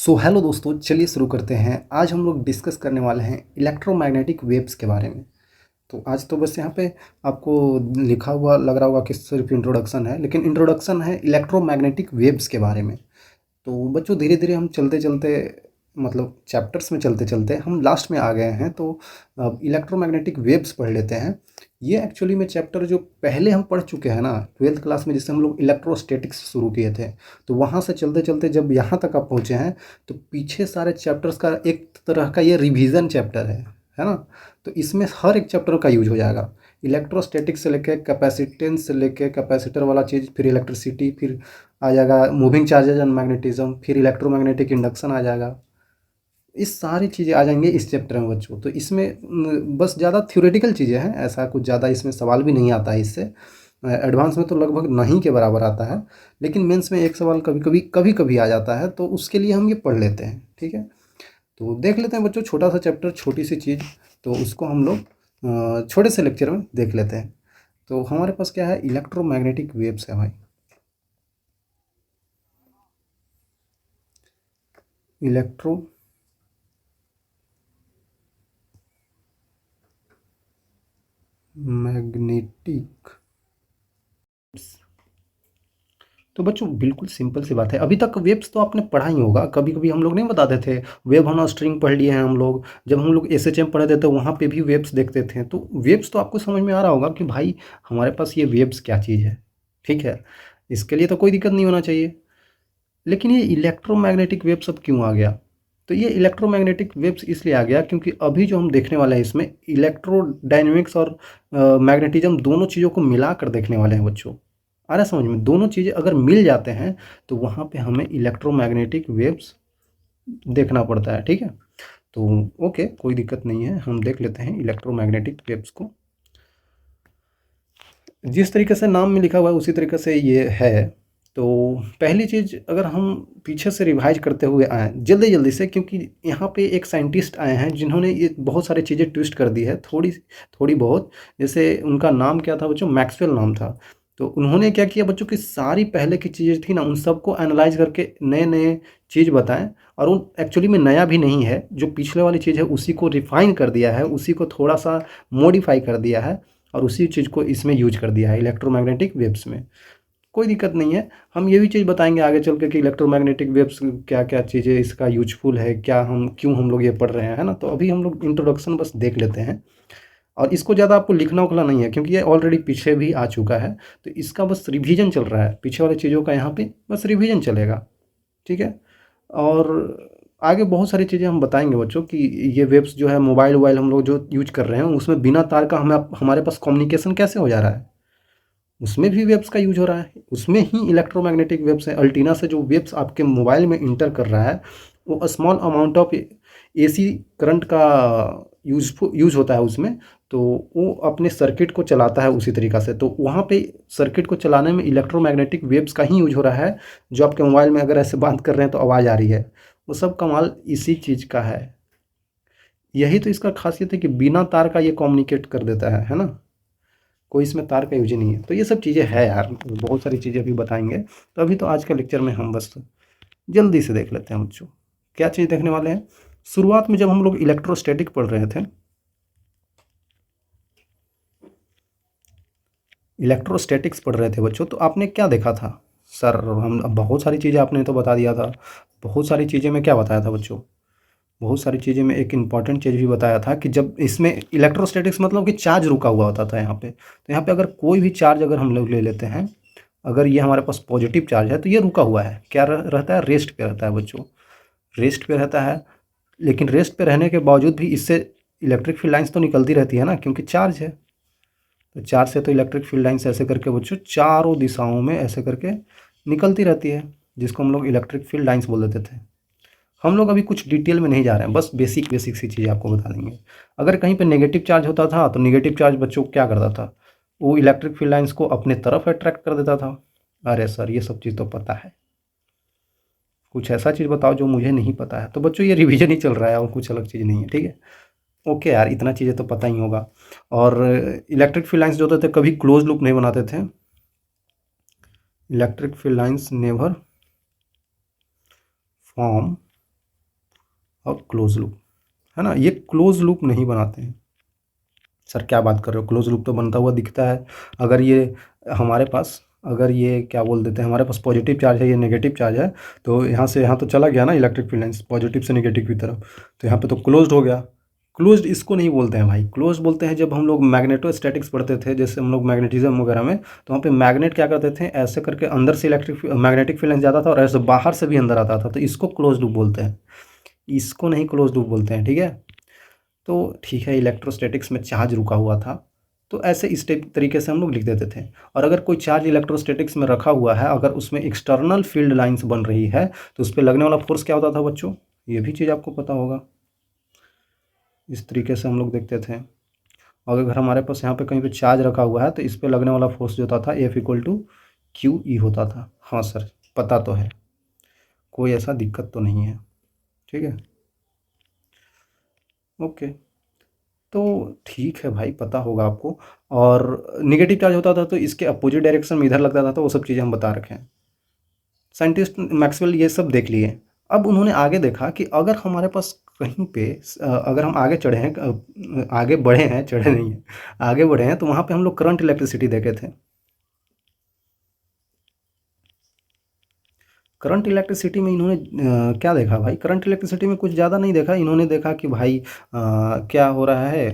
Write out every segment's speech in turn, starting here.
So hello दोस्तों, चलिए शुरू करते हैं। आज हम लोग डिस्कस करने वाले हैं इलेक्ट्रोमैग्नेटिक वेव्स के बारे में। तो आज तो बस यहाँ पे आपको लिखा हुआ लग रहा होगा कि सिर्फ इंट्रोडक्शन है, लेकिन इंट्रोडक्शन है इलेक्ट्रोमैग्नेटिक वेव्स के बारे में। तो बच्चों धीरे धीरे हम चलते चलते मतलब चैप्टर्स में चलते चलते हम लास्ट में आ गए हैं। तो अब इलेक्ट्रोमैग्नेटिक वेव्स पढ़ लेते हैं। ये एक्चुअली में चैप्टर जो पहले हम पढ़ चुके हैं ना 12th क्लास में, जिससे हम लोग इलेक्ट्रोस्टैटिक्स शुरू किए थे। तो वहाँ से चलते चलते जब यहाँ तक आप पहुँचे हैं तो पीछे सारे चैप्टर्स का एक तरह का ये रिवीजन चैप्टर है ना। तो इसमें हर एक चैप्टर का यूज हो जाएगा। इलेक्ट्रोस्टैटिक्स से लेके कैपेसिटेंस से लेके कैपेसिटर वाला चीज़, फिर इलेक्ट्रिसिटी, फिर आ जाएगा मूविंग चार्जेज एंड मैग्नेटिज्म, फिर इलेक्ट्रोमैग्नेटिक इंडक्शन आ जाएगा। इस सारी चीज़ें आ जाएंगे इस चैप्टर में बच्चों। तो इसमें बस ज़्यादा थ्योरेटिकल चीज़ें हैं, ऐसा कुछ ज़्यादा इसमें सवाल भी नहीं आता है इससे। एडवांस में तो लगभग नहीं के बराबर आता है, लेकिन मेंस में एक सवाल कभी कभी आ जाता है, तो उसके लिए हम ये पढ़ लेते हैं। ठीक है, तो देख लेते हैं बच्चों, छोटा सा चैप्टर, छोटी सी चीज़, तो उसको हम लोग छोटे से लेक्चर में देख लेते हैं। तो हमारे पास क्या है, इलेक्ट्रोमैग्नेटिक वेव्स है भाई। Electro magnetic. तो बच्चों बिल्कुल सिंपल सी बात है। अभी तक वेव्स तो आपने पढ़ा ही होगा। कभी कभी हम लोग नहीं बताते थे, वेव हम स्ट्रिंग पढ़ लिए हैं हम लोग। जब हम लोग एसएचएम पढ़े थे तो वहाँ पे भी वेव्स देखते थे। तो वेव्स तो आपको समझ में आ रहा होगा कि भाई हमारे पास ये वेव्स क्या चीज़ है। ठीक है, इसके लिए तो कोई दिक्कत नहीं होना चाहिए। लेकिन ये इलेक्ट्रोमैग्नेटिक वेव्स अब क्यों आ गया? तो ये इलेक्ट्रोमैग्नेटिक वेव्स इसलिए आ गया क्योंकि अभी जो हम देखने वाले हैं इसमें इलेक्ट्रोडायनेमिक्स और मैग्नेटिज्म दोनों चीज़ों को मिला कर देखने वाले हैं बच्चों। आ रहा है समझ में? दोनों चीज़ें अगर मिल जाते हैं तो वहाँ पे हमें इलेक्ट्रोमैग्नेटिक वेव्स देखना पड़ता है। ठीक है, तो ओके, कोई दिक्कत नहीं है, हम देख लेते हैं इलेक्ट्रोमैग्नेटिक वेव्स को। जिस तरीके से नाम में लिखा हुआ है उसी तरीके से ये है। तो पहली चीज़, अगर हम पीछे से रिवाइज करते हुए आएँ जल्दी जल्दी से, क्योंकि यहाँ पे एक साइंटिस्ट आए हैं जिन्होंने ये बहुत सारी चीज़ें ट्विस्ट कर दी है, थोड़ी थोड़ी बहुत। जैसे उनका नाम क्या था बच्चों? मैक्सवेल नाम था। तो उन्होंने क्या किया बच्चों की सारी पहले की चीज़ें थी ना, उन सबको एनालाइज करके नए नए चीज़ बताएं। और उन एक्चुअली में नया भी नहीं है, जो पिछले वाली चीज़ है उसी को रिफाइन कर दिया है, उसी को थोड़ा सा मॉडिफाई कर दिया है और उसी चीज़ को इसमें यूज कर दिया है इलेक्ट्रोमैग्नेटिक वेव्स में। कोई दिक्कत नहीं है, हम ये भी चीज़ बताएंगे आगे चल के कि इलेक्ट्रोमैग्नेटिक वेव्स क्या क्या चीज़ें इसका यूजफुल है, क्या हम क्यों हम लोग ये पढ़ रहे हैं, है ना। तो अभी हम लोग इंट्रोडक्शन बस देख लेते हैं, और इसको ज़्यादा आपको लिखना उखना नहीं है क्योंकि ये ऑलरेडी पीछे भी आ चुका है। तो इसका बस रिवीजन चल रहा है, पीछे वाली चीज़ों का यहाँ पे बस रिवीजन चलेगा। ठीक है, और आगे बहुत सारी चीज़ें हम बताएंगे बच्चों कि ये वेव्स जो है मोबाइल वोबाइल हम लोग जो यूज कर रहे हैं उसमें बिना तार का हमारे पास कम्युनिकेशन कैसे हो जा रहा है, उसमें भी वेव्स का यूज हो रहा है। उसमें ही इलेक्ट्रोमैग्नेटिक वेव्स है। अल्टीना से जो वेव्स आपके मोबाइल में इंटर कर रहा है वो small amount of AC current का यूज होता है उसमें। तो वो अपने सर्किट को चलाता है उसी तरीक़ा से। तो वहाँ पे सर्किट को चलाने में इलेक्ट्रोमैग्नेटिक वेव्स का ही यूज हो रहा है। जो आपके मोबाइल में अगर ऐसे बात कर रहे हैं तो आवाज़ आ रही है, वो सब कमाल इसी चीज़ का है। यही तो इसका खासियत है कि बिना तार का ये कम्युनिकेट कर देता है ना। कोई इसमें तार का यूज ही नहीं है। तो ये सब चीज़ें है यार, बहुत सारी चीज़ें अभी बताएंगे। तो अभी तो आज का लेक्चर में हम बस जल्दी से देख लेते हैं बच्चों, क्या चीज़ देखने वाले हैं। शुरुआत में जब हम लोग इलेक्ट्रोस्टैटिक पढ़ रहे थे, इलेक्ट्रोस्टैटिक्स पढ़ रहे थे बच्चों, तो आपने क्या देखा था? सर हम बहुत सारी चीज़ें आपने तो बता दिया था। बहुत सारी चीज़ें में क्या बताया था बच्चों? बहुत सारी चीज़ें में एक इम्पॉर्टेंट चीज़ भी बताया था कि जब इसमें इलेक्ट्रोस्टैटिक्स मतलब कि चार्ज रुका हुआ होता था यहाँ पे। तो यहाँ पे अगर कोई भी चार्ज अगर हम लोग ले लेते हैं, अगर ये हमारे पास पॉजिटिव चार्ज है तो ये रुका हुआ है, क्या रहता है? रेस्ट पे रहता है बच्चों, रेस्ट पे रहता है। लेकिन रेस्ट पे रहने के बावजूद भी इससे इलेक्ट्रिक फील्ड लाइन्स तो निकलती रहती है ना, क्योंकि चार्ज है। तो चार्ज से तो इलेक्ट्रिक फील्ड लाइन्स ऐसे करके बच्चों चारों दिशाओं में ऐसे करके निकलती रहती है, जिसको हम लोग इलेक्ट्रिक फील्ड लाइन्स बोल देते थे। हम लोग अभी कुछ डिटेल में नहीं जा रहे हैं, बस बेसिक बेसिक सी चीज़ें आपको बता देंगे। अगर कहीं पे नेगेटिव चार्ज होता था तो नेगेटिव चार्ज बच्चों क्या करता था? वो इलेक्ट्रिक फील्ड लाइन्स को अपने तरफ अट्रैक्ट कर देता था। अरे सर ये सब चीज़ तो पता है, कुछ ऐसा चीज़ बताओ जो मुझे नहीं पता है। तो बच्चों ये रिवीजन ही चल रहा है और कुछ अलग चीज़ नहीं है। ठीक है, ओके यार, इतना चीज़ें तो पता ही होगा। और इलेक्ट्रिक फील्ड लाइन्स जो होते थे कभी क्लोज लूप नहीं बनाते थे। Electric field lines never form और क्लोज लूप, है ना। ये क्लोज लूप नहीं बनाते हैं। सर क्या बात कर रहे हो, क्लोज लूप तो बनता हुआ दिखता है। अगर ये हमारे पास, अगर ये क्या बोल देते हैं, हमारे पास पॉजिटिव चार्ज है, ये नेगेटिव चार्ज है, तो यहाँ से यहाँ तो चला गया ना इलेक्ट्रिक फील्ड लाइंस पॉजिटिव से नेगेटिव की तरफ, तो यहाँ पे तो क्लोज्ड हो गया। क्लोज्ड इसको नहीं बोलते हैं भाई, क्लोज बोलते हैं जब हम लोग मैग्नेटोस्टैटिक्स पढ़ते थे, जैसे हम लोग मैग्नेटिज्म वगैरह में, तो वहाँ पे मैग्नेट क्या करते थे, ऐसे करके अंदर से इलेक्ट्रिक मैग्नेटिक फील्ड लाइंस जाता था और ऐसे बाहर से भी अंदर आता था, तो इसको क्लोज लूप बोलते हैं, इसको नहीं क्लोज लूप बोलते हैं, ठीक है। तो ठीक है, इलेक्ट्रोस्टैटिक्स में चार्ज रुका हुआ था, तो ऐसे इस टाइप तरीके से हम लोग लिख देते थे। और अगर कोई चार्ज इलेक्ट्रोस्टैटिक्स में रखा हुआ है, अगर उसमें एक्सटर्नल फील्ड लाइंस बन रही है, तो उस पर लगने वाला फोर्स क्या होता था बच्चों, ये भी चीज़ आपको पता होगा। इस तरीके से हम लोग देखते थे। और अगर हमारे पास यहाँ पे कहीं पे चार्ज रखा हुआ है, तो इस पे लगने वाला फोर्स जो होता था F=QE होता था। हाँ सर, पता तो है, कोई ऐसा दिक्कत तो नहीं है, ठीक है, ओके। तो ठीक है भाई, पता होगा आपको। और निगेटिव चार्ज होता था तो इसके अपोजिट डायरेक्शन में इधर लगता था, तो वो सब चीज़ें हम बता रखे हैं। साइंटिस्ट मैक्सवेल ये सब देख लिए। अब उन्होंने आगे देखा कि अगर हमारे पास कहीं पे अगर हम आगे चढ़े हैं, आगे बढ़े हैं, चढ़े नहीं हैं, आगे बढ़े हैं, तो वहाँ पे हम लोग करंट इलेक्ट्रिसिटी देखे थे। करंट इलेक्ट्रिसिटी में इन्होंने क्या देखा भाई, करंट इलेक्ट्रिसिटी में कुछ ज़्यादा नहीं देखा। इन्होंने देखा कि भाई क्या हो रहा है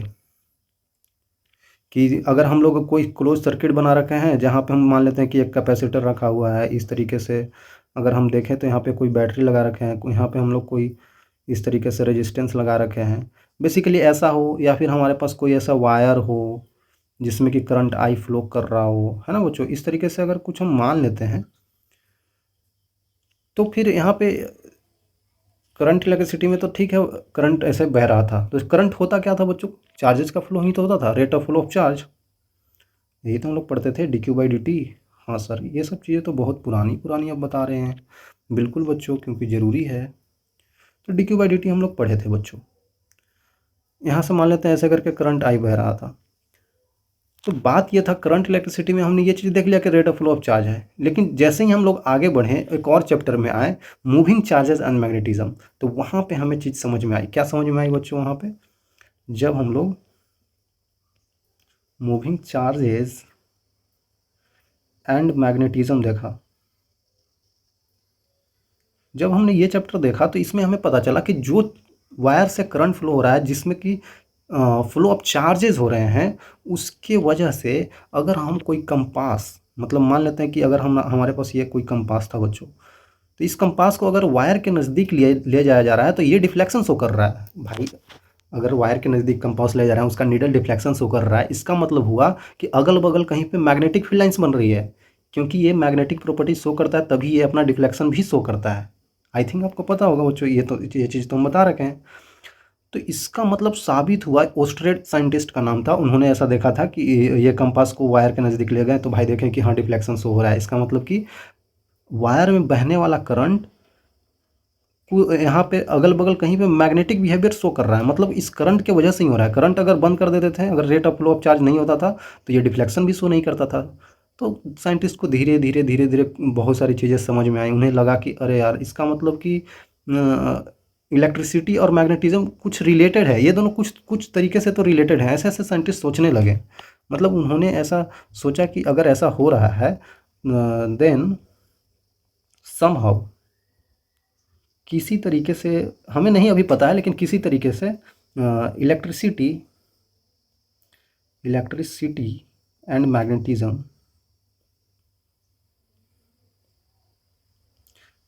कि अगर हम लोग कोई क्लोज सर्किट बना रखे हैं, जहाँ पे हम मान लेते हैं कि एक कैपेसिटर रखा हुआ है इस तरीके से, अगर हम देखें तो यहाँ पे कोई बैटरी लगा रखे हैं, यहाँ पे हम लोग कोई इस तरीके से रेजिस्टेंस लगा रखे हैं, बेसिकली ऐसा हो, या फिर हमारे पास कोई ऐसा वायर हो जिसमें कि करंट आई फ्लो कर रहा हो, है ना बच्चों। इस तरीके से अगर कुछ हम मान लेते हैं, तो फिर यहाँ पे करंट इलेक्ट्रिसिटी में तो ठीक है, करंट ऐसे बह रहा था, तो करंट होता क्या था बच्चों, चार्जेस का फ्लो ही तो होता था, rate of flow of charge. यही तो हम लोग पढ़ते थे, dQ/dt। हाँ सर, ये सब चीज़ें तो बहुत पुरानी पुरानी अब बता रहे हैं। बिल्कुल बच्चों, क्योंकि ज़रूरी है। तो dQ/dt हम लोग पढ़े थे बच्चों। यहाँ से मान लेते हैं ऐसे करके करंट आई बह रहा था। तो बात ये था, करंट इलेक्ट्रिसिटी में हमने ये चीज़ देख लिया कि rate of flow of charge है, लेकिन जैसे ही हम लोग आगे बढ़े, एक और चैप्टर में आए, मूविंग चार्जेस एंड मैग्नेटिज्म, तो वहाँ पे हमें चीज़ समझ में आई। क्या समझ में आई बच्चों वहाँ पे, जब हम लोग मूविंग चार्जेस एंड मैग्नेटिज्म देखा, जब हमने ये चैप्टर देखा, तो इसमें हमें पता चला कि जो वायर से करंट फ्लो हो रहा है, जिसमें कि फ्लो ऑफ चार्जेस हो रहे हैं, उसके वजह से अगर हम कोई कंपास, मतलब मान लेते हैं कि अगर हम हमारे पास ये कोई कंपास था बच्चों, तो इस कंपास को अगर वायर के नज़दीक ले जाया जा रहा है, तो ये डिफ्लेक्शन शो कर रहा है भाई। अगर वायर के नज़दीक कंपास ले जा रहे हैं, उसका नीडल डिफ्लेक्शन शो कर रहा है, इसका मतलब हुआ कि अगल बगल कहीं पे मैग्नेटिक फील्ड लाइंस बन रही है, क्योंकि ये मैग्नेटिक प्रॉपर्टी शो करता है, तभी ये अपना डिफ्लेक्शन भी शो करता है। आई थिंक आपको पता होगा बच्चों, ये चीज़ तो हम बता रखे हैं। तो इसका मतलब साबित हुआ, ओस्ट्रेट साइंटिस्ट का नाम था, उन्होंने ऐसा देखा था कि ये कंपास को वायर के नज़दीक ले गए, तो भाई देखें कि हाँ डिफ्लेक्शन शो हो रहा है। इसका मतलब कि वायर में बहने वाला करंट यहाँ पे अगल बगल कहीं पे मैग्नेटिक बिहेवियर शो कर रहा है, मतलब इस करंट के वजह से ही हो रहा है। करंट अगर बंद कर देते थे, अगर rate of flow of charge नहीं होता था, तो ये डिफ्लेक्शन भी शो नहीं करता था। तो साइंटिस्ट को धीरे धीरे धीरे धीरे बहुत सारी चीज़ें समझ में आई। उन्हें लगा कि अरे यार, इसका मतलब कि इलेक्ट्रिसिटी और मैग्नेटिज्म कुछ रिलेटेड है, ये दोनों कुछ कुछ तरीके से तो रिलेटेड है। ऐसे ऐसे साइंटिस्ट सोचने लगे, मतलब उन्होंने ऐसा सोचा कि अगर ऐसा हो रहा है, देन समहाउ, किसी तरीके से, हमें नहीं अभी पता है, लेकिन किसी तरीके से electricity electricity and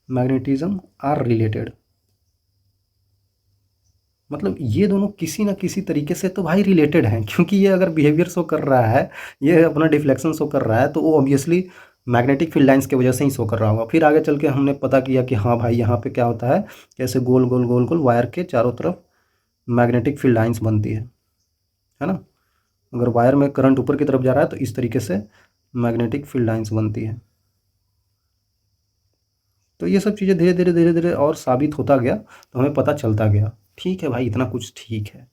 magnetism are related. मतलब ये दोनों किसी ना किसी तरीके से तो भाई रिलेटेड हैं, क्योंकि ये अगर बिहेवियर शो कर रहा है, ये अपना डिफ्लेक्शन शो कर रहा है, तो वो ऑब्वियसली मैग्नेटिक फील्ड लाइंस की वजह से ही शो कर रहा होगा। फिर आगे चल के हमने पता किया कि हाँ भाई, यहाँ पे क्या होता है, कैसे गोल गोल गोल गोल वायर के चारों तरफ मैग्नेटिक फील्ड लाइंस बनती है ना। अगर वायर में करंट ऊपर की तरफ जा रहा है, तो इस तरीके से मैग्नेटिक फील्ड लाइंस बनती है। तो ये सब चीज़ें धीरे धीरे धीरे धीरे और साबित होता गया, तो हमें पता चलता गया। ठीक है भाई, इतना कुछ ठीक है।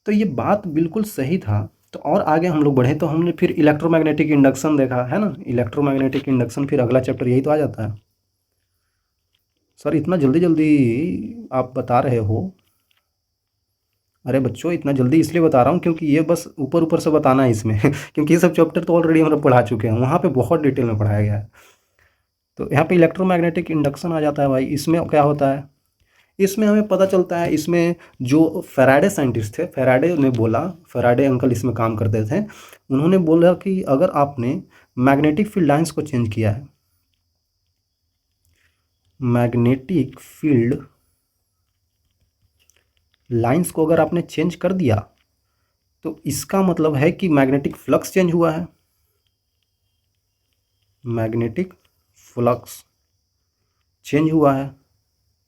तो ये बात बिल्कुल सही था। तो और आगे हम लोग बढ़े, तो हमने फिर इलेक्ट्रोमैग्नेटिक इंडक्शन देखा, है ना। इलेक्ट्रोमैग्नेटिक इंडक्शन, फिर अगला चैप्टर यही तो आ जाता है। सर इतना जल्दी जल्दी आप बता रहे हो? अरे बच्चों, इतना जल्दी इसलिए बता रहा हूँ क्योंकि ये बस ऊपर ऊपर से बताना है इसमें क्योंकि ये सब चैप्टर तो ऑलरेडी हम लोग पढ़ा चुके हैं, वहाँ पे बहुत डिटेल में पढ़ाया गया है। तो यहाँ पे इलेक्ट्रोमैग्नेटिक इंडक्शन आ जाता है भाई। इसमें क्या होता है, इसमें हमें पता चलता है, इसमें जो फैराडे साइंटिस्ट थे, फैराडे ने बोला, फैराडे अंकल इसमें काम करते थे, उन्होंने बोला कि अगर आपने मैग्नेटिक फील्ड लाइंस को चेंज किया है, मैग्नेटिक फील्ड लाइंस को अगर आपने चेंज कर दिया तो इसका मतलब है कि मैग्नेटिक फ्लक्स चेंज हुआ है। मैग्नेटिक फ्लक्स चेंज हुआ है।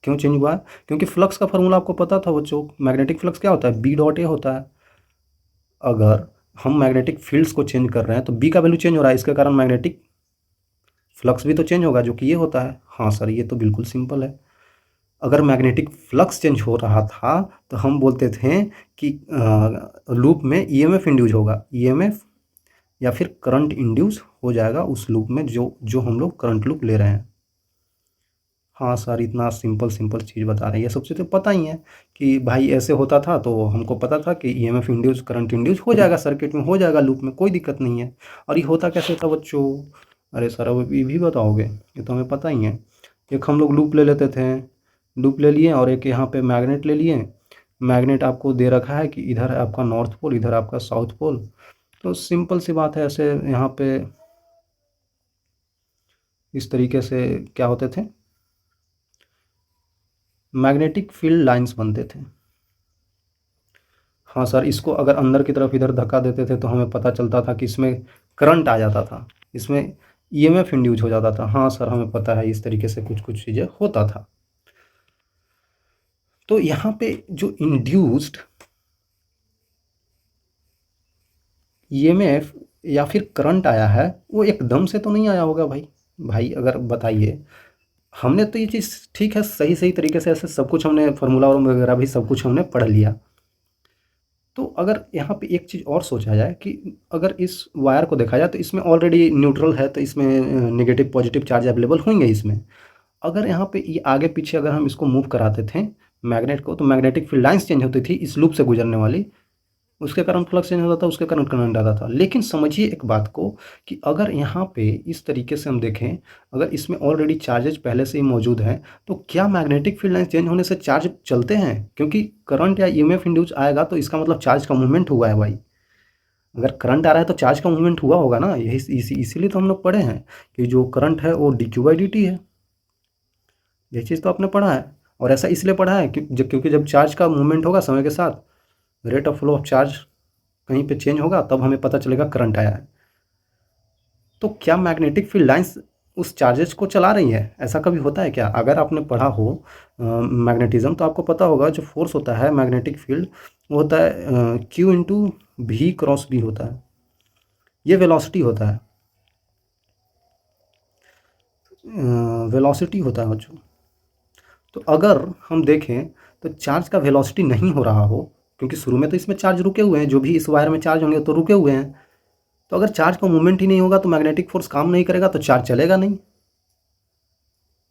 क्यों चेंज हुआ है? क्योंकि फ्लक्स का फॉर्मूला आपको पता था बच्चों। मैग्नेटिक फ्लक्स क्या होता है? बी डॉट ए होता है। अगर हम मैग्नेटिक फील्ड्स को चेंज कर रहे हैं तो बी का वैल्यू चेंज हो रहा है, इसके कारण मैग्नेटिक फ्लक्स भी तो चेंज होगा, जो कि ये होता है। हाँ सर, ये तो बिल्कुल सिंपल है। अगर मैग्नेटिक फ्लक्स चेंज हो रहा था तो हम बोलते थे कि लूप में ईएमएफ इंड्यूस होगा, ईएमएफ या फिर करंट इंड्यूस हो जाएगा उस लूप में, जो जो हम लोग करंट लूप ले रहे हैं। हाँ सर, इतना सिंपल सिंपल चीज़ बता रहे हैं, ये सबसे तो पता ही है कि भाई ऐसे होता था, तो हमको पता था कि ईएमएफ इंड्यूस करंट इंड्यूस हो जाएगा, सर्किट में हो जाएगा, लूप में कोई दिक्कत नहीं है। और ये होता कैसे था बच्चों? अरे सर, अब ये भी बताओगे? ये तो हमें पता ही है। एक हम लोग लूप ले लेते थे, लूप ले लिए, और एक यहाँ पे मैग्नेट ले लिए। मैग्नेट आपको दे रखा है कि इधर है आपका नॉर्थ पोल, इधर आपका साउथ पोल। तो सिंपल सी बात है, ऐसे यहाँ पे इस तरीके से क्या होते थे, मैग्नेटिक फील्ड लाइंस बनते थे। हाँ सर, इसको अगर अंदर की तरफ इधर धक्का देते थे तो हमें पता चलता था कि इसमें करंट आ जाता था, इसमें ईएमएफ इंड्यूस हो जाता था। हाँ सर, हमें पता है, इस तरीके से कुछ कुछ चीज़ें होता था। तो यहाँ पे जो इंड्यूस्ड ईएमएफ या फिर करंट आया है, वो एकदम से तो नहीं आया होगा भाई। भाई अगर बताइए, हमने तो ये चीज़ ठीक है, सही सही तरीके से ऐसे सब कुछ हमने फार्मूला वगैरह भी सब कुछ हमने पढ़ लिया। तो अगर यहाँ पे एक चीज़ और सोचा जाए कि अगर इस वायर को देखा जाए तो इसमें ऑलरेडी न्यूट्रल है, तो इसमें नेगेटिव पॉजिटिव चार्ज अवेलेबल होंगे इसमें। अगर यहाँ पे ये आगे पीछे अगर हम इसको मूव कराते थे मैग्नेट को, तो मैग्नेटिक फील्ड लाइंस चेंज होती थी इस लूप से गुजरने वाली, उसके कारण फ्लक्स चेंज होता था, उसके कारण करंट आता था। लेकिन समझिए एक बात को कि अगर यहाँ पे इस तरीके से हम देखें, अगर इसमें ऑलरेडी चार्जेज पहले से ही मौजूद हैं, तो क्या मैग्नेटिक फील्ड लाइन चेंज होने से चार्ज चलते हैं? क्योंकि करंट या ईएमएफ इंड्यूस आएगा तो इसका मतलब चार्ज का मूवमेंट हुआ है भाई। अगर करंट आ रहा है तो चार्ज का मूवमेंट हुआ होगा ना, यही इसीलिए तो हम लोग पढ़े हैं कि जो करंट है वो dq/dt है। ये चीज़ तो आपने पढ़ा है। और ऐसा इसलिए पढ़ा है क्योंकि जब चार्ज का मूवमेंट होगा समय के साथ, rate of flow of charge कहीं पे चेंज होगा, तब हमें पता चलेगा करंट आया है। तो क्या मैग्नेटिक फील्ड लाइंस उस चार्जेस को चला रही है? ऐसा कभी होता है क्या? अगर आपने पढ़ा हो मैग्नेटिज्म, तो आपको पता होगा जो फोर्स होता है मैग्नेटिक फील्ड, वो होता है Q इंटू भी क्रॉस बी होता है। ये वेलोसिटी होता है, वेलोसिटी होता है बच्चों। तो अगर हम देखें तो चार्ज का वेलोसिटी नहीं हो रहा हो, क्योंकि शुरू में तो इसमें चार्ज रुके हुए हैं, जो भी इस वायर में चार्ज होंगे तो रुके हुए हैं। तो अगर चार्ज का मूवमेंट ही नहीं होगा तो मैग्नेटिक फोर्स काम नहीं करेगा, तो चार्ज चलेगा नहीं।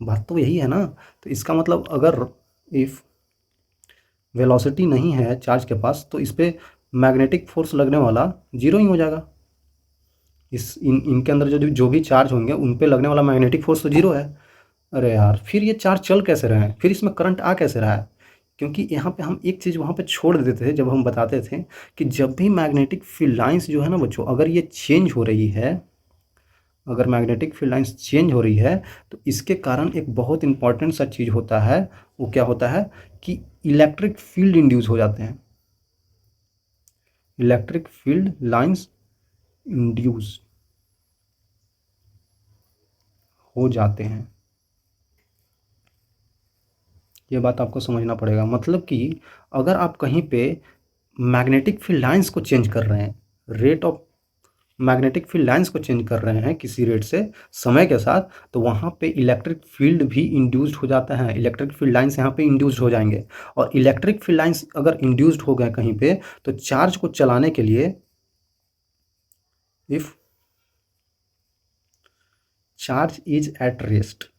बात तो यही है ना। तो इसका मतलब अगर इफ़ वेलोसिटी नहीं है चार्ज के पास, तो इस पर मैग्नेटिक फोर्स लगने वाला जीरो ही हो जाएगा। इनके अंदर जो भी चार्ज होंगे उन पे लगने वाला मैग्नेटिक फोर्स तो जीरो है। अरे यार, फिर ये चार्ज चल कैसे रहे हैं, फिर इसमें करंट आ कैसे रहा है? क्योंकि यहाँ पे हम एक चीज़ वहाँ पे छोड़ देते थे जब हम बताते थे कि जब भी मैग्नेटिक फील्ड लाइंस जो है ना बच्चों, अगर ये चेंज हो रही है, अगर मैग्नेटिक फील्ड लाइंस चेंज हो रही है, तो इसके कारण एक बहुत इंपॉर्टेंट सा चीज़ होता है। वो क्या होता है कि इलेक्ट्रिक फील्ड इंड्यूस हो जाते हैं। इलेक्ट्रिक फील्ड लाइंस इंड्यूस हो जाते हैं। ये बात आपको समझना पड़ेगा। मतलब कि अगर आप कहीं पे मैग्नेटिक फील्ड लाइंस को चेंज कर रहे हैं, rate of magnetic field lines को चेंज कर रहे हैं किसी रेट से समय के साथ, तो वहाँ पे इलेक्ट्रिक फील्ड भी इंड्यूस्ड हो जाता है। इलेक्ट्रिक फील्ड लाइंस यहाँ पे इंड्यूस्ड हो जाएंगे, और इलेक्ट्रिक फील्ड लाइंस अगर इंड्यूस्ड हो गए कहीं पे, तो चार्ज को चलाने के लिए, if charge is at rest,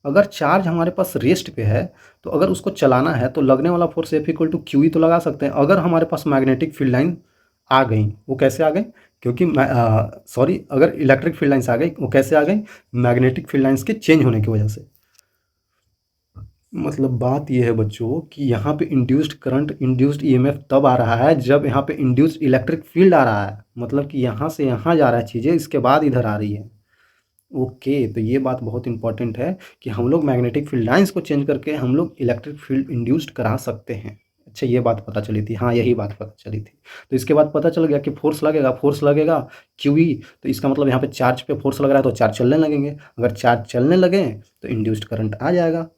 अगर चार्ज हमारे पास रेस्ट पे है तो अगर उसको चलाना है तो लगने वाला force F equal to q ही तो लगा सकते हैं। अगर हमारे पास मैग्नेटिक फील्ड लाइन आ गई, वो कैसे आ गई? क्योंकि सॉरी, अगर इलेक्ट्रिक फील्ड लाइन्स आ गई, वो कैसे आ गई? मैग्नेटिक फील्ड लाइन्स के चेंज होने की वजह से। मतलब बात ये है बच्चों कि यहाँ पे इंड्यूस्ड करंट, इंड्यूस्ड ईएमएफ तब आ रहा है जब यहाँ पे इंड्यूस्ड इलेक्ट्रिक फील्ड आ रहा है। मतलब कि यहाँ से यहाँ जा रहा है चीज़ें, इसके बाद इधर आ रही है। ओके, तो ये बात बहुत इंपॉर्टेंट है कि हम लोग मैग्नेटिक फील्ड लाइंस को चेंज करके हम लोग इलेक्ट्रिक फील्ड इंड्यूस्ड करा सकते हैं। अच्छा, ये बात पता चली थी, हाँ यही बात पता चली थी। तो इसके बाद पता चल गया कि फोर्स लगेगा क्यूई, तो इसका मतलब यहाँ पे चार्ज पे फोर्स लग रहा है तो चार्ज चलने लगेंगे। अगर चार्ज चलने लगे तो इंड्यूस्ड करंट आ जाएगा।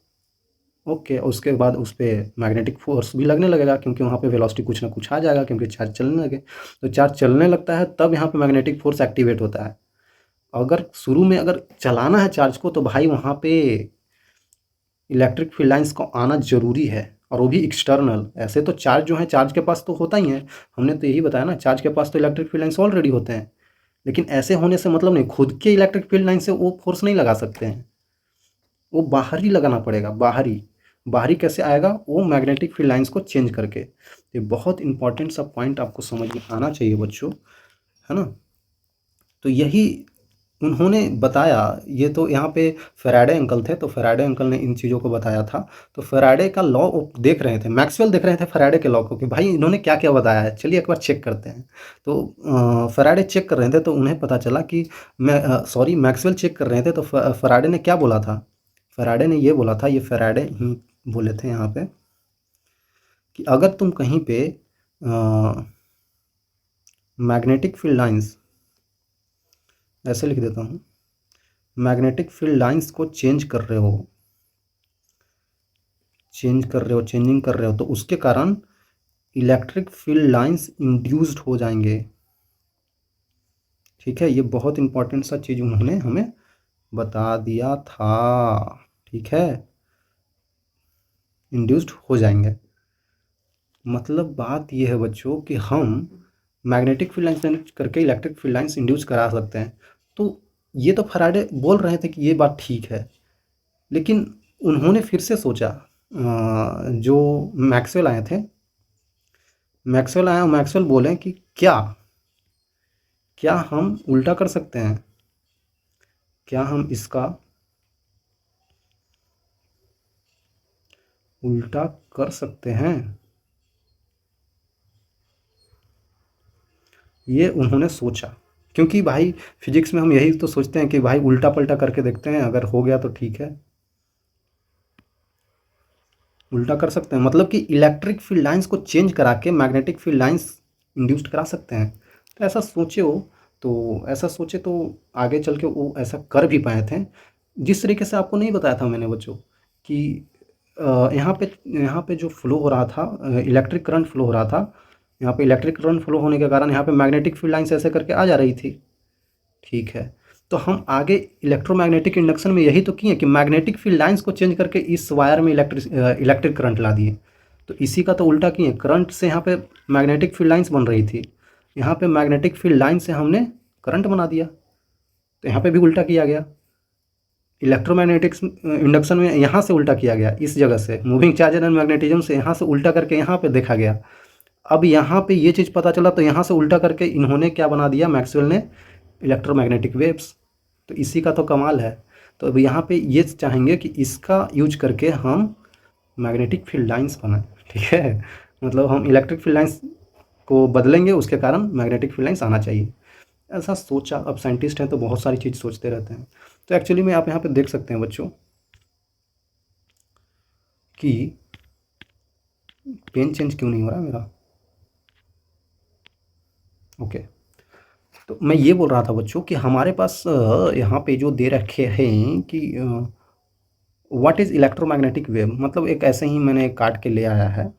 ओके, उसके बाद उस पर मैग्नेटिक फोर्स भी लगने लगेगा क्योंकि वहाँ पे वेलोसिटी कुछ ना कुछ आ जाएगा क्योंकि चार्ज चलने लगे। तो चार्ज चलने लगता है तब यहाँ पे मैग्नेटिक फोर्स एक्टिवेट होता है। अगर शुरू में अगर चलाना है चार्ज को तो भाई वहाँ पे इलेक्ट्रिक फील्ड लाइंस को आना ज़रूरी है, और वो भी एक्सटर्नल। ऐसे तो चार्ज जो है चार्ज के पास तो होता ही है, हमने तो यही बताया ना, चार्ज के पास तो इलेक्ट्रिक फील्ड लाइंस ऑलरेडी होते हैं। लेकिन ऐसे होने से मतलब नहीं, खुद के इलेक्ट्रिक फील्ड लाइन से वो फोर्स नहीं लगा सकते हैं, वो बाहरी लगाना पड़ेगा। बाहरी बाहरी कैसे आएगा? वो मैग्नेटिक फील्ड लाइंस को चेंज करके। ये बहुत इंपॉर्टेंट सा पॉइंट आपको समझ में आना चाहिए बच्चों, है ना। तो यही उन्होंने बताया। ये तो यहाँ पे फैराडे अंकल थे, तो फैराडे अंकल ने इन चीज़ों को बताया था। तो फैराडे का लॉ देख रहे थे, मैक्सवेल देख रहे थे फैराडे के लॉ को कि भाई इन्होंने क्या क्या बताया है, चलिए एक बार चेक करते हैं। तो फैराडे चेक कर रहे थे तो उन्हें पता चला कि मैक्सवेल चेक कर रहे थे तो फैराडे ने क्या बोला था? फैराडे ने ये बोला था, ये फैराडे ही बोले थे यहाँ पे कि अगर तुम कहीं पे मैग्नेटिक फील्ड लाइंस, ऐसे लिख देता हूँ, मैग्नेटिक फील्ड लाइंस को चेंजिंग कर रहे हो तो उसके कारण इलेक्ट्रिक फील्ड लाइंस इंड्यूस्ड हो जाएंगे। ठीक है, ये बहुत इंपॉर्टेंट सा चीज़ उन्होंने हमें बता दिया था। ठीक है, इंड्यूस्ड हो जाएंगे। मतलब बात ये है बच्चों कि हम मैग्नेटिक फील्ड लाइंस करके इलेक्ट्रिक फील्ड लाइंस इंड्यूस करा सकते हैं। तो ये तो फैराडे बोल रहे थे कि ये बात ठीक है, लेकिन उन्होंने फिर से सोचा, जो मैक्सवेल आए थे, मैक्सवेल आए और मैक्सवेल बोले कि क्या क्या हम उल्टा कर सकते हैं? क्या हम इसका उल्टा कर सकते हैं? ये उन्होंने सोचा, क्योंकि भाई फिजिक्स में हम यही तो सोचते हैं कि भाई उल्टा पलटा करके देखते हैं, अगर हो गया तो ठीक है। उल्टा कर सकते हैं मतलब कि इलेक्ट्रिक फील्ड लाइंस को चेंज करा के मैग्नेटिक फील्ड लाइंस इंड्यूस्ड करा सकते हैं। तो ऐसा सोचे हो, तो ऐसा सोचे तो आगे चल के वो ऐसा कर भी पाए थे। जिस तरीके से आपको नहीं बताया था मैंने बच्चों कि यहाँ पे जो फ्लो हो रहा था, इलेक्ट्रिक करंट फ्लो हो रहा था, यहाँ पे इलेक्ट्रिक करंट फ्लो होने के कारण यहाँ पे मैग्नेटिक फील्ड लाइंस ऐसे करके आ जा रही थी। ठीक है, तो हम आगे इलेक्ट्रोमैग्नेटिक इंडक्शन में यही तो किए कि मैग्नेटिक फील्ड लाइंस को चेंज करके इस वायर में इलेक्ट्रिक करंट ला दिए। तो इसी का तो उल्टा किए, करंट से यहाँ पे मैग्नेटिक फील्ड लाइंस बन रही थी, यहाँ पे मैग्नेटिक फील्ड लाइन से हमने करंट बना दिया। तो यहाँ पे भी उल्टा किया गया, इलेक्ट्रोमैग्नेटिक इंडक्शन में यहाँ से उल्टा किया गया, इस जगह से मूविंग चार्ज एंड मैग्नेटिज्म से यहाँ से उल्टा करके यहाँ पे देखा गया। अब यहाँ पे ये चीज़ पता चला तो यहाँ से उल्टा करके इन्होंने क्या बना दिया, मैक्सवेल ने, इलेक्ट्रोमैग्नेटिक वेव्स। तो इसी का तो कमाल है। तो अब यहाँ पे ये चाहेंगे कि इसका यूज करके हम मैग्नेटिक फील्ड लाइंस बनाएं। ठीक है, मतलब हम इलेक्ट्रिक फील्ड लाइंस को बदलेंगे, उसके कारण मैग्नेटिक फील्ड लाइंस आना चाहिए। ऐसा सोचा। अब साइंटिस्ट हैं तो बहुत सारी चीज़ सोचते रहते हैं। तो एक्चुअली में आप यहाँ पे देख सकते हैं बच्चों कि पेन चेंज क्यों नहीं हो रहा मेरा। ओके, तो मैं ये बोल रहा था बच्चों कि हमारे पास यहाँ पे जो दे रखे हैं कि व्हाट इज़ इलेक्ट्रोमैग्नेटिक वेव, मतलब एक ऐसे ही मैंने काट के ले आया है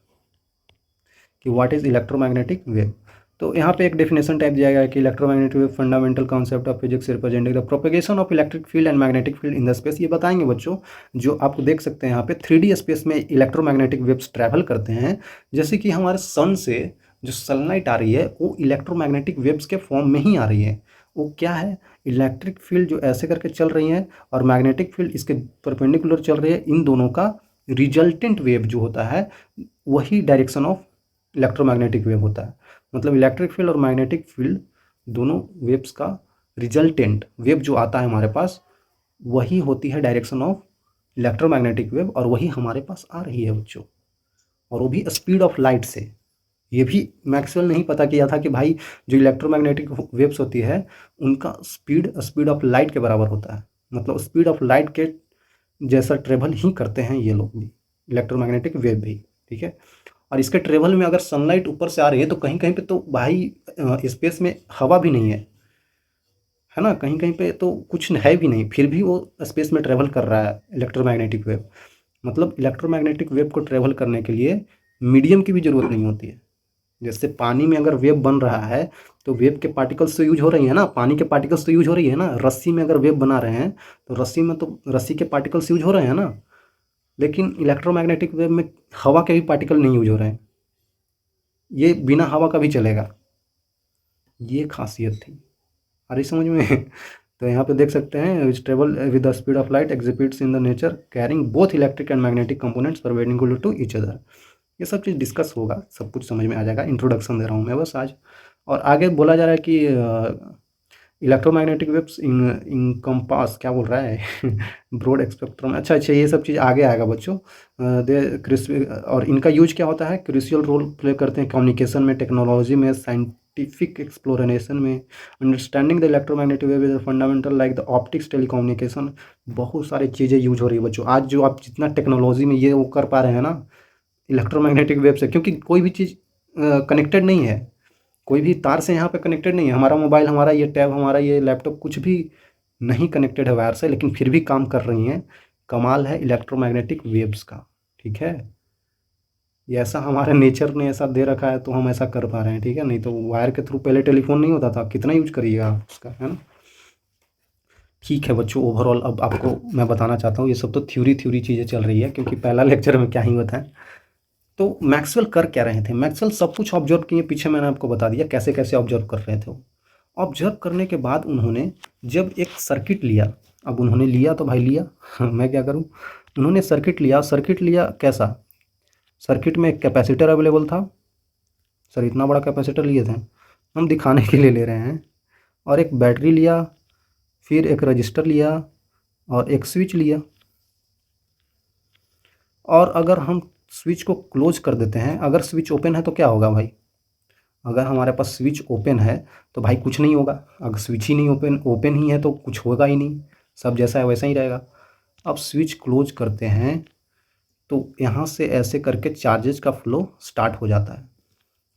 कि व्हाट इज़ इलेक्ट्रोमैग्नेटिक वेव। तो यहाँ पे एक डेफिनेशन टाइप दिया गया है कि electromagnetic wave fundamental concept of physics representing the propagation of electric field and magnetic field in the space. ये बताएंगे बच्चों, जो आप देख सकते हैं यहाँ पे 3D स्पेस में इलेक्ट्रोमैग्नेटिक वेव्स ट्रैवल करते हैं। जैसे कि हमारे सन से जो सनलाइट आ रही है वो इलेक्ट्रोमैग्नेटिक वेव्स के फॉर्म में ही आ रही है। वो क्या है, इलेक्ट्रिक फील्ड जो ऐसे करके चल रही है और मैग्नेटिक फील्ड इसके परपेंडिकुलर चल रही है, इन दोनों का रिजल्टेंट वेव जो होता है वही डायरेक्शन ऑफ इलेक्ट्रोमैग्नेटिक वेव होता है। मतलब इलेक्ट्रिक फील्ड और मैग्नेटिक फील्ड दोनों वेव्स का रिजल्टेंट वेव जो आता है हमारे पास वही होती है डायरेक्शन ऑफ इलेक्ट्रोमैग्नेटिक वेव, और वही हमारे पास आ रही है बच्चों, और वो भी स्पीड ऑफ लाइट से। ये भी मैक्सवेल नहीं पता किया था कि भाई जो इलेक्ट्रोमैग्नेटिक वेव्स होती है उनका स्पीड ऑफ लाइट के बराबर होता है। मतलब स्पीड ऑफ लाइट के जैसा ट्रेवल ही करते हैं ये लोग भी, इलेक्ट्रोमैग्नेटिक वेव भी, ठीक है। और इसके ट्रेवल में अगर सनलाइट ऊपर से आ रही है तो कहीं कहीं पे तो भाई स्पेस में हवा भी नहीं है ना, कहीं कहीं पे तो कुछ है भी नहीं, फिर भी वो स्पेस में ट्रेवल कर रहा है इलेक्ट्रोमैग्नेटिक वेव। मतलब इलेक्ट्रोमैग्नेटिक वेव को ट्रेवल करने के लिए मीडियम की भी ज़रूरत नहीं होती है। जैसे पानी में अगर वेव बन रहा है तो वेव के पार्टिकल्स तो यूज हो रही है ना, पानी के पार्टिकल्स तो यूज हो रही है ना। रस्सी में अगर वेव बना रहे हैं तो रस्सी में तो रस्सी के पार्टिकल्स यूज हो रहे हैं ना, लेकिन इलेक्ट्रोमैग्नेटिक वेव में हवा के भी पार्टिकल नहीं यूज हो रहे हैं, ये बिना हवा का भी चलेगा। ये खासियत थी, आ रही समझ में? तो यहाँ पे देख सकते हैं which travel with the speed of light exhibits in the nature carrying both electric and magnetic components perpendicular to each other. ये सब चीज़ डिस्कस होगा, सब कुछ समझ में आ जाएगा, इंट्रोडक्शन दे रहा हूँ मैं बस आज। और आगे बोला जा रहा है कि इलेक्ट्रोमैग्नेटिक वेव्स इन कंपास क्या बोल रहा है ब्रॉड स्पेक्ट्रम, अच्छा अच्छा ये सब चीज़ आगे आएगा बच्चों। दे और इनका यूज क्या होता है, क्रूशियल रोल प्ले करते हैं कम्युनिकेशन में, टेक्नोलॉजी में, साइंटिफिक एक्सप्लोरेशन में। Understanding the electromagnetic wave is fundamental like the optics telecommunication. बहुत सारी चीज़ें यूज हो रही है बच्चों आज, जो आप जितना टेक्नोलॉजी में ये वो कर पा रहे हैं ना इलेक्ट्रोमैग्नेटिक वेव से, क्योंकि कोई भी चीज़ कनेक्टेड नहीं है, कोई भी तार से यहाँ पे कनेक्टेड नहीं है। हमारा मोबाइल, हमारा ये टैब, हमारा ये लैपटॉप कुछ भी नहीं कनेक्टेड है वायर से, लेकिन फिर भी काम कर रही हैं। कमाल है इलेक्ट्रोमैग्नेटिक वेव्स का, ठीक है। ये ऐसा हमारे नेचर ने ऐसा दे रखा है तो हम ऐसा कर पा रहे हैं, ठीक है। नहीं तो वायर के थ्रू पहले टेलीफोन नहीं होता था, कितना यूज करिएगा आप उसका, है ना। ठीक है बच्चों, ओवरऑल अब आपको मैं बताना चाहता हूँ, ये सब तो थ्योरी चीज़ें चल रही है, क्योंकि पहला लेक्चर में क्या ही होता है। तो मैक्सवेल कर क्या रहे थे, मैक्सवेल सब कुछ ऑब्जर्व किए, पीछे मैंने आपको बता दिया कैसे कैसे ऑब्जर्व कर रहे थे वो। ऑब्जर्व करने के बाद उन्होंने जब एक सर्किट लिया, अब उन्होंने लिया तो भाई लिया मैं क्या करूं, उन्होंने सर्किट लिया। सर्किट लिया कैसा, सर्किट में एक कैपेसिटर अवेलेबल था, सर इतना बड़ा कैपेसिटर लिए थे, हम दिखाने के लिए ले रहे हैं। और एक बैटरी लिया, फिर एक रजिस्टर लिया और एक स्विच लिया। और अगर हम स्विच को क्लोज कर देते हैं, अगर स्विच ओपन है तो क्या होगा भाई, अगर हमारे पास स्विच ओपन है तो भाई कुछ नहीं होगा। अगर स्विच ही नहीं ओपन ही है तो कुछ होगा ही नहीं, सब जैसा है वैसा ही रहेगा। अब स्विच क्लोज करते हैं तो यहाँ से ऐसे करके चार्जेस का फ्लो स्टार्ट हो जाता है।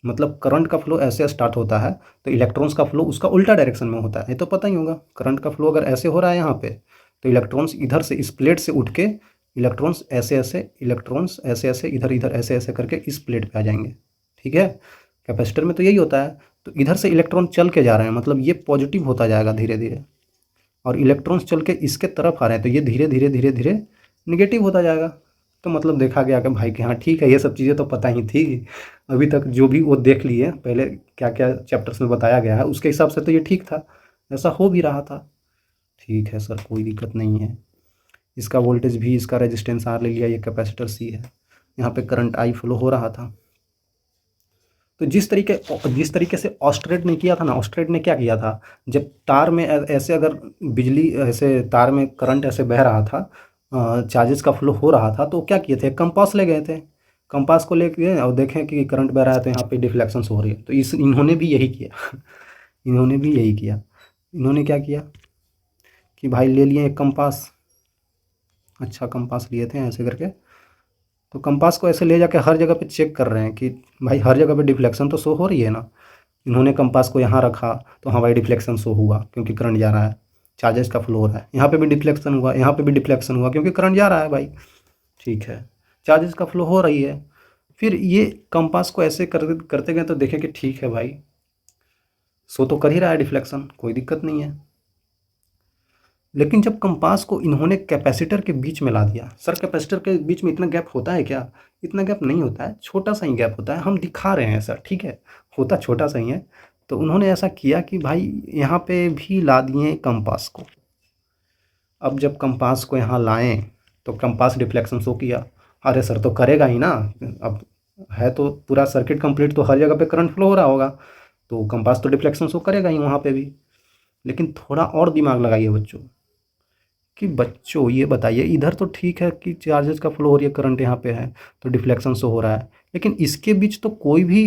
मतलब करंट का फ्लो ऐसे स्टार्ट होता है तो इलेक्ट्रॉन्स का फ्लो उसका उल्टा डायरेक्शन में होता है, ये तो पता ही होगा। करंट का फ्लो अगर ऐसे हो रहा है यहाँ पे तो इलेक्ट्रॉन्स इधर से इस प्लेट से उठ के इलेक्ट्रॉन्स ऐसे ऐसे इधर इधर ऐसे ऐसे करके इस प्लेट पे आ जाएंगे, ठीक है। कैपेसिटर में तो यही होता है। तो इधर से इलेक्ट्रॉन चल के जा रहे हैं, मतलब ये पॉजिटिव होता जाएगा धीरे धीरे, और इलेक्ट्रॉन्स चल के इसके तरफ आ रहे हैं तो ये धीरे धीरे धीरे धीरे निगेटिव होता जाएगा। तो मतलब देखा गया कि भाई कि हाँ ठीक है, ये सब चीज़ें तो पता ही थी अभी तक, जो भी वो देख लिए पहले क्या क्या चैप्टर्स में बताया गया है उसके हिसाब से तो ये ठीक था, ऐसा हो भी रहा था। ठीक है सर, कोई दिक्कत नहीं है। इसका वोल्टेज भी, इसका रेजिस्टेंस आर ले लिया, ये कैपेसिटर सी है, यहाँ पे करंट आई फ्लो हो रहा था। तो जिस तरीके से ऑस्ट्रेट ने किया था ना, ऑस्ट्रेट ने क्या किया था, जब तार में ऐसे अगर बिजली ऐसे तार में करंट ऐसे बह रहा था, चार्जेस का फ्लो हो रहा था, तो क्या किए थे, कंपास ले गए थे। कंपास को ले गए और देखें कि करंट बह रहा है तो यहाँ पे डिफ्लेक्शंस हो रही है। तो इन्होंने भी यही किया इन्होंने भी यही किया। इन्होंने क्या किया कि भाई ले लिए एक कंपास, अच्छा कंपास लिए थे ऐसे करके, तो कंपास को ऐसे ले जाके हर जगह पे चेक कर रहे हैं कि भाई हर जगह पे डिफ्लेक्शन तो शो हो रही है ना। इन्होंने कंपास को यहाँ रखा तो हाँ भाई डिफ्लेक्शन शो हुआ क्योंकि करंट जा रहा है, चार्जेस का फ्लो हो रहा है। यहाँ पे भी डिफ्लेक्शन हुआ, यहाँ पे भी डिफ्लेक्शन हुआ क्योंकि करंट जा रहा है भाई, ठीक है, चार्जेस का फ्लो हो रही है। फिर ये कंपास को ऐसे करते गए तो देखें कि ठीक है भाई, शो तो कर ही रहा है डिफ्लेक्शन, कोई दिक्कत नहीं है। लेकिन जब कंपास को इन्होंने कैपेसिटर के बीच में ला दिया, सर कैपेसिटर के बीच में इतना गैप होता है क्या, इतना गैप नहीं होता है, छोटा सा ही गैप होता है, हम दिखा रहे हैं सर, ठीक है, होता छोटा सा ही है, तो उन्होंने ऐसा किया कि भाई यहाँ पे भी ला दिए कंपास को। अब जब कंपास को यहाँ लाएं तो कंपास डिफ्लेक्शन शो किया। अरे सर, तो करेगा ही ना, अब है तो पूरा सर्किट कंप्लीट, तो हर जगह पे करंट फ्लो हो रहा होगा, तो कंपास तो डिफ्लेक्शन शो करेगा ही वहाँ पे भी। लेकिन थोड़ा और दिमाग लगाइए बच्चों, कि बच्चों ये बताइए, इधर तो ठीक है कि चार्जेस का फ्लो हो रही है, करंट यहाँ पे है तो डिफ्लेक्शन शो हो रहा है, लेकिन इसके बीच तो कोई भी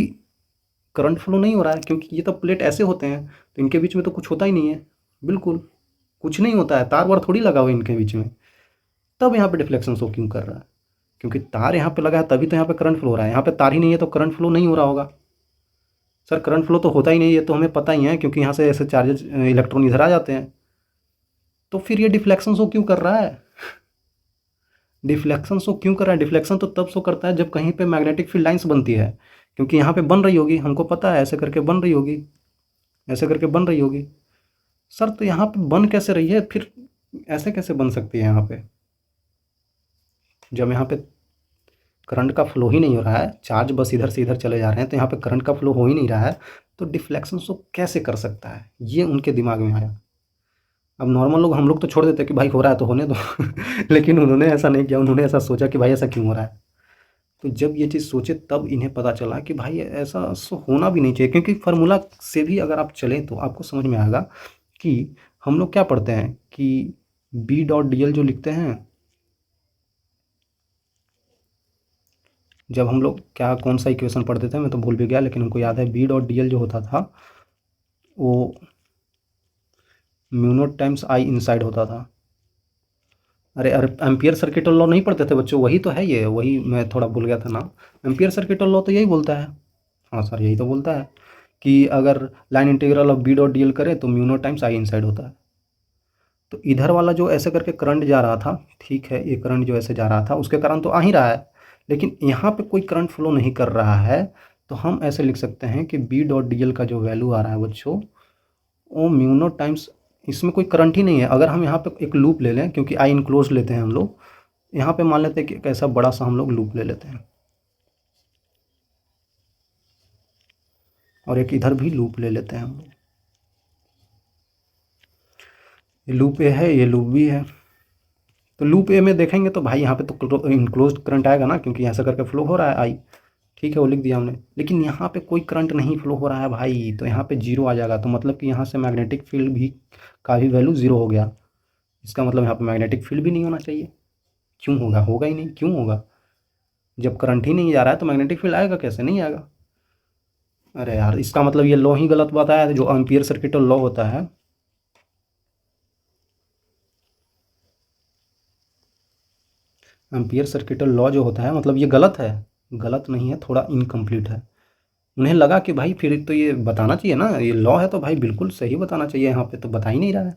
करंट फ्लो नहीं हो रहा है, क्योंकि ये तो प्लेट ऐसे होते हैं, तो इनके बीच में तो कुछ होता ही नहीं है, बिल्कुल कुछ नहीं होता है, तार वार थोड़ी लगा हुआ है इनके बीच में। तब यहाँ पे डिफ्लेक्शन शो क्यों कर रहा है? क्योंकि तार यहाँ पे लगा है, तभी तो यहाँ पे करंट फ्लो हो रहा है। यहाँ पे तार ही नहीं है तो करंट फ्लो नहीं हो रहा होगा। सर करंट फ्लो तो होता ही नहीं है, तो हमें पता ही है, क्योंकि यहाँ से ऐसे चार्जेस इलेक्ट्रॉन इधर आ जाते हैं। तो फिर ये डिफ्लेक्शन शो क्यों कर रहा है? डिफ्लेक्शन शो क्यों कर रहा है? डिफ्लेक्शन तो तब शो करता है जब कहीं पे मैग्नेटिक फील्ड लाइंस बनती है, क्योंकि यहाँ पे बन रही होगी, हमको पता है ऐसे करके बन रही होगी, ऐसे करके बन रही होगी। सर तो यहाँ पे बन कैसे रही है फिर? ऐसे कैसे बन सकती है यहाँ पे, जब यहाँ पे करंट का फ्लो ही नहीं हो रहा है, चार्ज बस इधर से इधर चले जा रहे हैं, तो यहाँ पे करंट का फ्लो हो ही नहीं रहा है, तो डिफ्लेक्शन शो कैसे कर सकता है? ये उनके दिमाग में आया। अब नॉर्मल लोग, हम लोग तो छोड़ देते कि भाई हो रहा है तो होने दो लेकिन उन्होंने ऐसा नहीं किया, उन्होंने ऐसा सोचा कि भाई ऐसा क्यों हो रहा है। तो जब ये चीज़ सोचे तब इन्हें पता चला कि भाई ऐसा सो होना भी नहीं चाहिए, क्योंकि फार्मूला से भी अगर आप चलें तो आपको समझ में आएगा कि हम लोग क्या पढ़ते हैं कि बी डॉट डी एल जो लिखते हैं, जब हम लोग क्या कौन सा इक्वेशन पढ़ते थे मैं तो भूल भी गया, लेकिन हमको याद है बी डॉट डी एल जो होता था वो mu naught times I inside होता था। अरे अरे, एम्पियर सर्किट लॉ नहीं पढ़ते थे बच्चों? वही तो है ये, वही मैं थोड़ा भूल गया था ना। एम्पियर सर्किट लॉ तो यही बोलता है। हाँ सर, यही तो बोलता है कि अगर line integral of B dot d l करें तो mu naught times I inside होता है। तो इधर वाला जो ऐसे करके करंट जा रहा था, ठीक है, ये करंट जो ऐसे जा रहा था उसके कारण तो आ ही रहा है, लेकिन यहाँ पे कोई करंट फ्लो नहीं कर रहा है, तो हम ऐसे लिख सकते हैं कि बी डॉट डी एल का जो वैल्यू आ रहा है बच्चों, वो म्यू नॉट टाइम्स, इसमें कोई करंट ही नहीं है। अगर हम यहाँ पे एक लूप ले लें, क्योंकि आई इनक्लोज लेते हैं हम लोग, यहाँ पे मान लेते हैं कि एक ऐसा बड़ा सा हम लोग लूप ले लेते हैं, और एक इधर भी लूप ले लेते हैं हम लोग। ये लूप ए है, ये लूप बी है। तो लूप ए में देखेंगे तो भाई यहाँ पे तो इनक्लोज करंट आएगा ना, क्योंकि ऐसा करके फ्लो हो रहा है आई, ठीक है, वो लिख दिया हमने। लेकिन यहाँ पे कोई करंट नहीं फ्लो हो रहा है भाई, तो यहाँ पे जीरो आ जाएगा, तो मतलब कि यहाँ से मैग्नेटिक फील्ड भी का भी वैल्यू ज़ीरो हो गया। इसका मतलब यहाँ पे मैग्नेटिक फील्ड भी नहीं होना चाहिए। क्यों होगा? होगा ही नहीं, क्यों होगा? जब करंट ही नहीं जा रहा है तो मैग्नेटिक फील्ड आएगा कैसे? नहीं आएगा। अरे यार, इसका मतलब ये लॉ ही गलत बताया है, जो एम्पियर सर्किट लॉ होता है। एम्पियर सर्किट लॉ जो होता है, मतलब ये गलत है? गलत नहीं है, थोड़ा इनकम्प्लीट है। उन्हें लगा कि भाई फिर तो ये बताना चाहिए ना, ये लॉ है तो भाई बिल्कुल सही बताना चाहिए, यहाँ पे तो बता ही नहीं रहा है।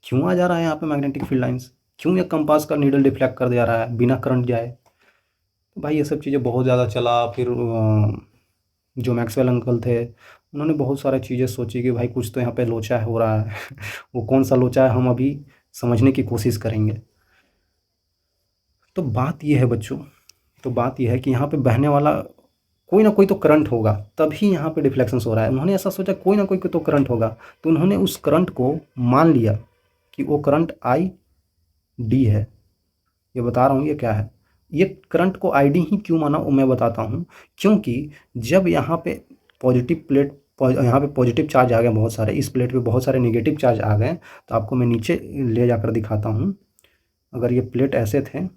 क्यों आ जा रहा है यहाँ पे मैग्नेटिक फील्ड लाइंस? क्यों ये कंपास का नीडल डिफ्लेक्ट कर दे रहा है बिना करंट जाए? तो भाई ये सब चीज़ें बहुत ज़्यादा चला। फिर जो मैक्सवेल अंकल थे, उन्होंने बहुत सारी चीज़ें सोची कि भाई कुछ तो यहाँ पे लोचा हो रहा है वो कौन सा लोचा है हम अभी समझने की कोशिश करेंगे। तो बात ये है बच्चों, तो बात ये है कि यहाँ पे बहने वाला कोई ना कोई तो करंट होगा, तभी यहाँ पे डिफ्लेक्शन हो रहा है। उन्होंने ऐसा सोचा कोई ना कोई तो करंट होगा, तो उन्होंने उस करंट को मान लिया कि वो करंट आई डी है। ये बता रहा हूँ ये क्या है। ये करंट को आई डी ही क्यों माना वो मैं बताता हूँ। क्योंकि जब यहाँ पे पॉजिटिव प्लेट, यहाँ पे पॉजिटिव चार्ज आ गए बहुत सारे, इस प्लेट पे बहुत सारे नेगेटिव चार्ज आ गए, तो आपको मैं नीचे ले जाकर दिखाता हूँ। अगर ये प्लेट ऐसे थे,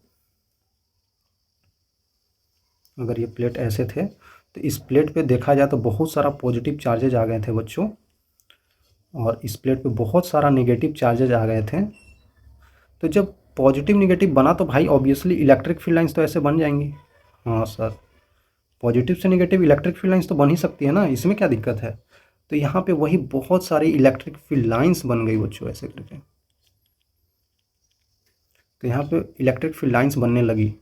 अगर ये प्लेट ऐसे थे, तो इस प्लेट पे देखा जाए तो बहुत सारा पॉजिटिव चार्जेज आ गए थे बच्चों, और इस प्लेट पे बहुत सारा नेगेटिव चार्जेज आ गए थे। तो जब पॉजिटिव नेगेटिव बना तो भाई ऑब्वियसली इलेक्ट्रिक फील्ड लाइंस तो ऐसे बन जाएंगी। हाँ सर, पॉजिटिव से नेगेटिव इलेक्ट्रिक फील्ड लाइंस तो बन ही सकती है ना, इसमें क्या दिक्कत है? तो यहाँ पे वही बहुत सारी इलेक्ट्रिक फील्ड लाइंस बन गई बच्चों ऐसे करके। तो यहाँ पे इलेक्ट्रिक फील्ड लाइंस बनने लगी,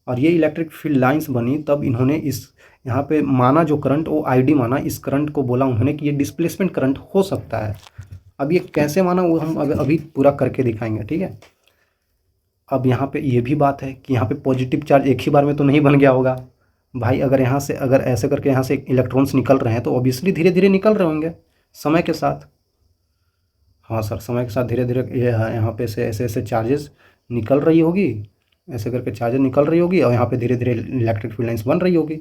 और ये इलेक्ट्रिक फील्ड लाइंस बनी तब इन्होंने इस यहाँ पे माना जो करंट, वो आईडी माना। इस करंट को बोला उन्होंने कि ये डिस्प्लेसमेंट करंट हो सकता है। अब ये कैसे माना वो हम अभी पूरा करके दिखाएंगे, ठीक है। अब यहाँ पे ये भी बात है कि यहाँ पे पॉजिटिव चार्ज एक ही बार में तो नहीं बन गया होगा, भाई अगर यहाँ से अगर ऐसे करके यहाँ से इलेक्ट्रॉन्स निकल रहे हैं तो ऑब्वियसली धीरे धीरे निकल रहे होंगे समय के साथ। हाँ सर, समय के साथ धीरे धीरे ये यहाँ पे से ऐसे ऐसे चार्जेस निकल रही होगी, ऐसे करके चार्जेस निकल रही होगी और यहाँ पे धीरे धीरे इलेक्ट्रिक फील्ड लाइन्स बन रही होगी।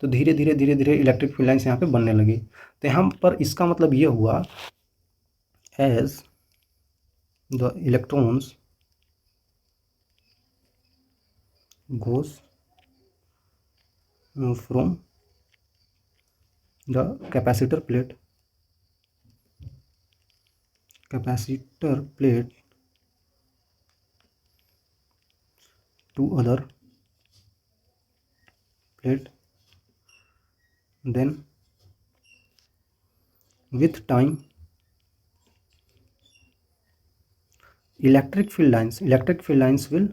तो धीरे धीरे इलेक्ट्रिक फील्ड लाइन्स यहाँ पे बनने लगी। तो यहाँ पर इसका मतलब ये हुआ, as the electrons goes from the capacitor plate to other plate, then with time electric field lines will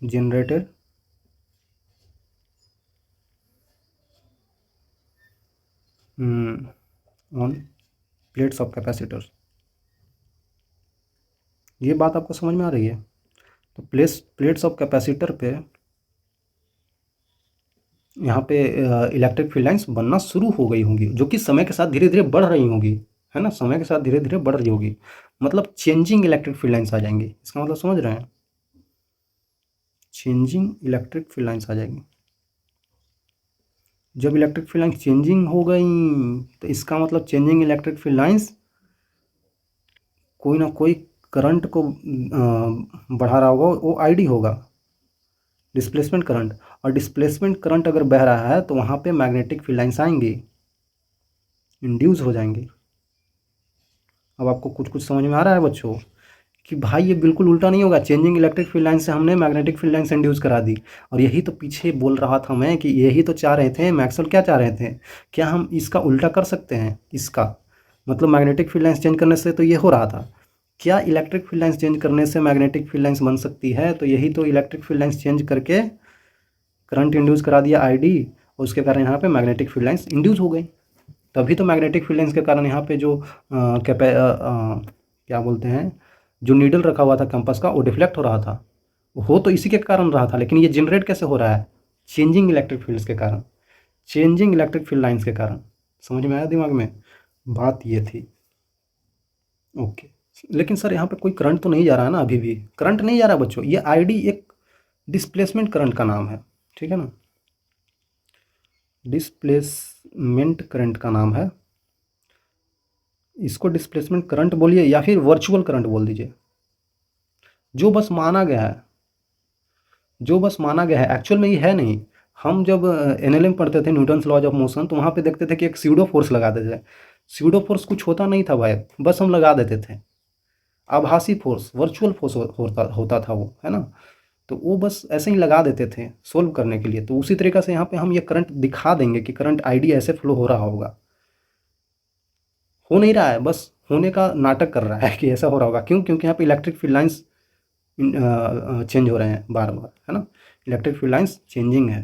generated on plates of capacitors। ये बात आपको समझ में आ रही है? तो प्लेट्स ऑफ कैपेसिटर पे यहाँ पे इलेक्ट्रिक फील्ड लाइन्स बनना शुरू हो गई होंगी, जो कि समय के साथ धीरे धीरे बढ़ रही होंगी, है ना, समय के साथ धीरे धीरे बढ़ रही होगी, मतलब चेंजिंग इलेक्ट्रिक फील्ड लाइन्स आ जाएंगी। इसका मतलब समझ रहे हैं? चेंजिंग इलेक्ट्रिक फील्ड लाइन्स आ जाएंगी। जब इलेक्ट्रिक फील्ड लाइन्स चेंजिंग हो गई तो इसका मतलब चेंजिंग इलेक्ट्रिक फील्ड लाइन्स कोई ना कोई करंट को बढ़ा रहा होगा, वो आईडी होगा, डिस्प्लेसमेंट करंट। और डिस्प्लेसमेंट करंट अगर बह रहा है तो वहाँ पे मैग्नेटिक फील्ड लाइन्स आएंगी, इंड्यूस हो जाएंगी। अब आपको कुछ कुछ समझ में आ रहा है बच्चों कि भाई ये बिल्कुल उल्टा नहीं होगा। चेंजिंग इलेक्ट्रिक फील्ड लाइन से हमने मैग्नेटिक फील्ड लाइन से इंड्यूस करा दी। और यही तो पीछे बोल रहा था मैं कि यही तो चाह रहे थे मैक्सवेल, क्या चाह रहे थे, क्या हम इसका उल्टा कर सकते हैं? इसका मतलब मैग्नेटिक फील्ड लाइन्स चेंज करने से तो ये हो रहा था, क्या इलेक्ट्रिक फील्ड लाइन्स चेंज करने से मैग्नेटिक फील्ड लाइन्स बन सकती है? तो यही तो इलेक्ट्रिक फील्ड लाइन्स चेंज करके करंट इंड्यूस करा दिया आईडी, और उसके कारण यहाँ पे मैग्नेटिक फील्ड लाइन्स इंड्यूस हो गई। तभी तो मैग्नेटिक फील्ड लाइन्स के कारण यहाँ पे जो क्या बोलते हैं, जो नीडल रखा हुआ था कंपास का, वो डिफ्लेक्ट हो रहा था। हो तो इसी के कारण रहा था, लेकिन ये जनरेट कैसे हो रहा है? चेंजिंग इलेक्ट्रिक फील्ड्स के कारण, चेंजिंग इलेक्ट्रिक फील्ड लाइन्स के कारण। समझ में आया दिमाग में? बात ये थी। ओके, लेकिन सर यहाँ पे कोई करंट तो नहीं जा रहा है ना? अभी भी करंट नहीं जा रहा बच्चों। ये आईडी एक डिस्प्लेसमेंट करंट का नाम है, ठीक है ना, डिस्प्लेसमेंट करंट का नाम है। इसको डिस्प्लेसमेंट करंट बोलिए या फिर वर्चुअल करंट बोल दीजिए, जो बस माना गया है, जो बस माना गया है, एक्चुअल में ये है नहीं। हम जब एनएलएम पढ़ते थे, न्यूटन्स लॉज ऑफ मोशन, तो वहाँ पे देखते थे कि एक स्यूडो फोर्स लगा देते थे। स्यूडो फोर्स कुछ होता नहीं था भाई, बस हम लगा देते थे। आभासी फोर्स, वर्चुअल फोर्स होता था वो, है ना। तो वो बस ऐसे ही लगा देते थे सोल्व करने के लिए। तो उसी तरीके से यहाँ पे हम ये करंट दिखा देंगे कि करंट आईडी ऐसे फ्लो हो रहा होगा। हो नहीं रहा है, बस होने का नाटक कर रहा है कि ऐसा हो रहा होगा। क्यों? क्योंकि यहाँ पे इलेक्ट्रिक फील्ड लाइन्स चेंज हो रहे हैं बार बार, है ना, इलेक्ट्रिक फील्ड लाइन्स चेंजिंग है।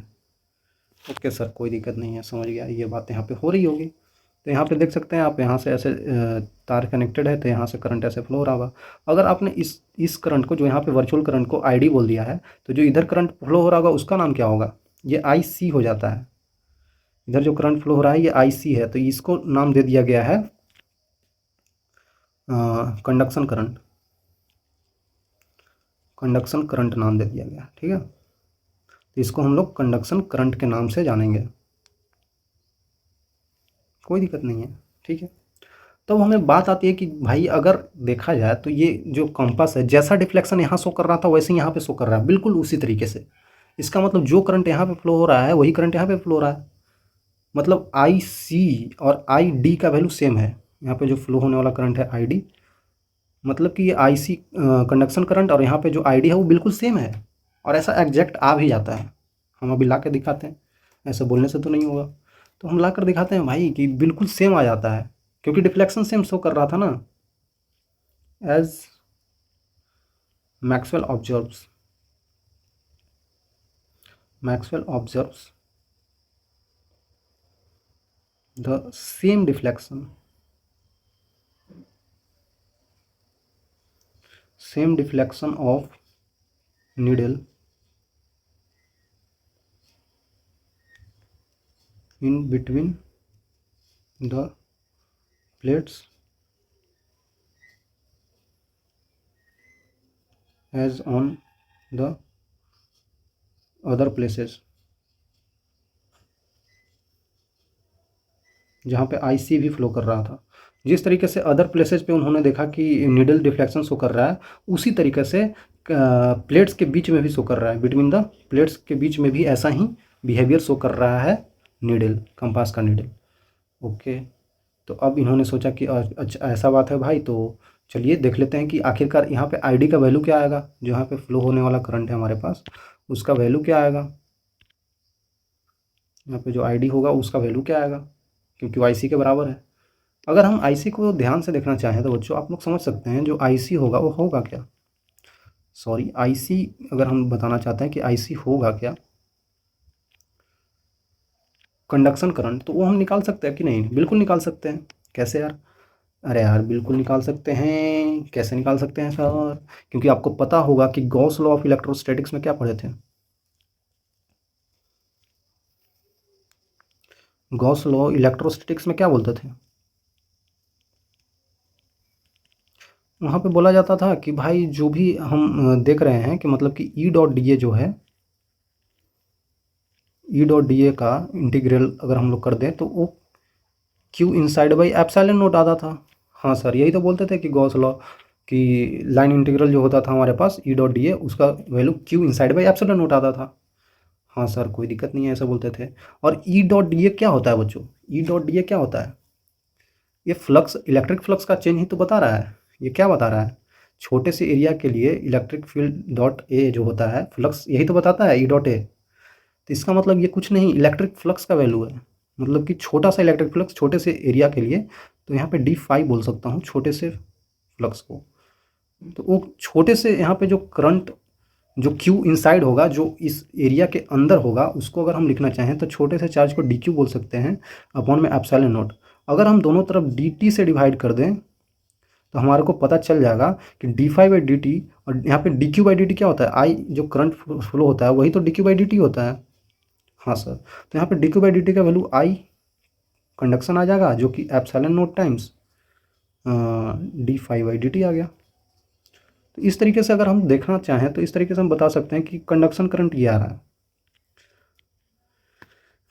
ओके सर, कोई दिक्कत नहीं है, समझ गया, ये बात यहाँ पे हो रही होगी। तो यहाँ पे देख सकते हैं आप, यहाँ से ऐसे तार कनेक्टेड है, तो यहाँ से करंट ऐसे फ्लो हो रहा होगा। अगर आपने इस करंट को, जो यहाँ पे वर्चुअल करंट को आईडी बोल दिया है, तो जो इधर करंट फ्लो हो रहा होगा उसका नाम क्या होगा? ये आई सी हो जाता है। इधर जो करंट फ्लो हो रहा है ये आई सी है, तो इसको नाम दे दिया गया है कंडक्शन करंट, कंडक्शन करंट नाम दे दिया गया, ठीक है। तो इसको हम लोग कंडक्शन करंट के नाम से जानेंगे, कोई दिक्कत नहीं है, ठीक है। तो हमें बात आती है कि भाई अगर देखा जाए तो ये जो कंपास है, जैसा डिफ्लेक्शन यहाँ शो कर रहा था वैसे ही यहाँ पे शो कर रहा है, बिल्कुल उसी तरीके से। इसका मतलब जो करंट यहाँ पे फ्लो हो रहा है वही करंट यहाँ पे फ्लो हो रहा है। मतलब आई सी और आई डी का वैल्यू सेम है। यहाँ पे जो फ्लो होने वाला करंट है आई डी, मतलब कि ये आई सी कंडक्शन करंट, और यहाँ पे जो आई डी है वो बिल्कुल सेम है। और ऐसा एग्जैक्ट आ भी जाता है। हम अभी ला के दिखाते हैं, ऐसे बोलने से तो नहीं होगा। तो हम ला कर दिखाते हैं भाई कि बिल्कुल सेम आ जाता है, क्योंकि डिफ्लेक्शन सेम शो कर रहा था ना। As Maxwell observes, Maxwell observes the same deflection, same deflection of needle in between the plates as on the other places, जहाँ पे आईसी भी फ्लो कर रहा था। जिस तरीके से अदर प्लेसेस पे उन्होंने देखा कि नीडल डिफ्लेक्शन शो कर रहा है, उसी तरीके से प्लेट्स के बीच में भी शो कर रहा है, बिटवीन द प्लेट्स के बीच में भी ऐसा ही बिहेवियर शो कर रहा है नीडल, कंपास का नीडल। ओके, तो अब इन्होंने सोचा कि अच्छा ऐसा बात है भाई, तो चलिए देख लेते हैं कि आखिरकार यहाँ पे आईडी का वैल्यू क्या आएगा, जो यहाँ पे फ्लो होने वाला करंट है हमारे पास, उसका वैल्यू क्या आएगा। यहाँ पे जो आईडी होगा उसका वैल्यू क्या आएगा, क्योंकि वो आईसी के बराबर है। अगर हम आईसी को ध्यान से देखना चाहें तो बच्चों आप लोग समझ सकते हैं, जो आईसी होगा वो होगा क्या, सॉरी आईसी अगर हम बताना चाहते हैं कि आईसी होगा क्या, कंडक्शन करंट, तो वो हम निकाल सकते हैं कि नहीं, बिल्कुल निकाल सकते हैं। कैसे यार, अरे यार बिल्कुल निकाल सकते हैं। कैसे निकाल सकते हैं सर, क्योंकि आपको पता होगा कि गॉस लॉ ऑफ इलेक्ट्रोस्टैटिक्स में क्या पढ़े थे, गॉस लॉ इलेक्ट्रोस्टैटिक्स में क्या बोलते थे, वहाँ पे बोला जाता था कि भाई जो भी हम देख रहे हैं कि मतलब कि ई डॉट डी ए जो है, ई डॉट डी ए का इंटीग्रल अगर हम लोग कर दें तो वो Q inside by epsilon note आता था। हाँ सर, यही तो बोलते थे कि गॉस लॉ कि लाइन इंटीग्रल जो होता था हमारे पास ई डॉट डी ए, उसका value Q inside by epsilon note आता था। हाँ सर, कोई दिक्कत नहीं है, ऐसा बोलते थे। और ई डॉट डी ए क्या होता है बच्चों, ई डॉट डी ए क्या होता है, ये फ्लक्स, इलेक्ट्रिक फ्लक्स का चेंज ही तो बता रहा है। ये क्या बता रहा है, छोटे से एरिया के लिए इलेक्ट्रिक फील्ड डॉट ए जो होता है फ्लक्स, यही तो बताता है ई डॉट ए। तो इसका मतलब ये कुछ नहीं, इलेक्ट्रिक फ्लक्स का वैल्यू है, मतलब कि छोटा सा इलेक्ट्रिक फ्लक्स छोटे से एरिया के लिए, तो यहाँ पे डी फाई बोल सकता हूँ छोटे से फ्लक्स को। तो वो छोटे से यहाँ पे जो करंट जो क्यू इनसाइड होगा, जो इस एरिया के अंदर होगा, उसको अगर हम लिखना चाहें तो छोटे से चार्ज को डी क्यू बोल सकते हैं अपॉन में एप्सिलॉन नोट। अगर हम दोनों तरफ डी टी से डिवाइड कर दें तो हमारे को पता चल जाएगा कि d phi by d t, और यहाँ पे d q by d t क्या होता है, आई जो करंट फ्लो होता है वही तो d q by d t होता है। हाँ सर, तो यहाँ पे d q by d t का वैल्यू आई कंडक्शन आ जाएगा, जो कि epsilon naught times d phi by d t आ गया। तो इस तरीके से अगर हम देखना चाहें तो इस तरीके से हम बता सकते हैं कि कंडक्शन करंट ये आ रहा है,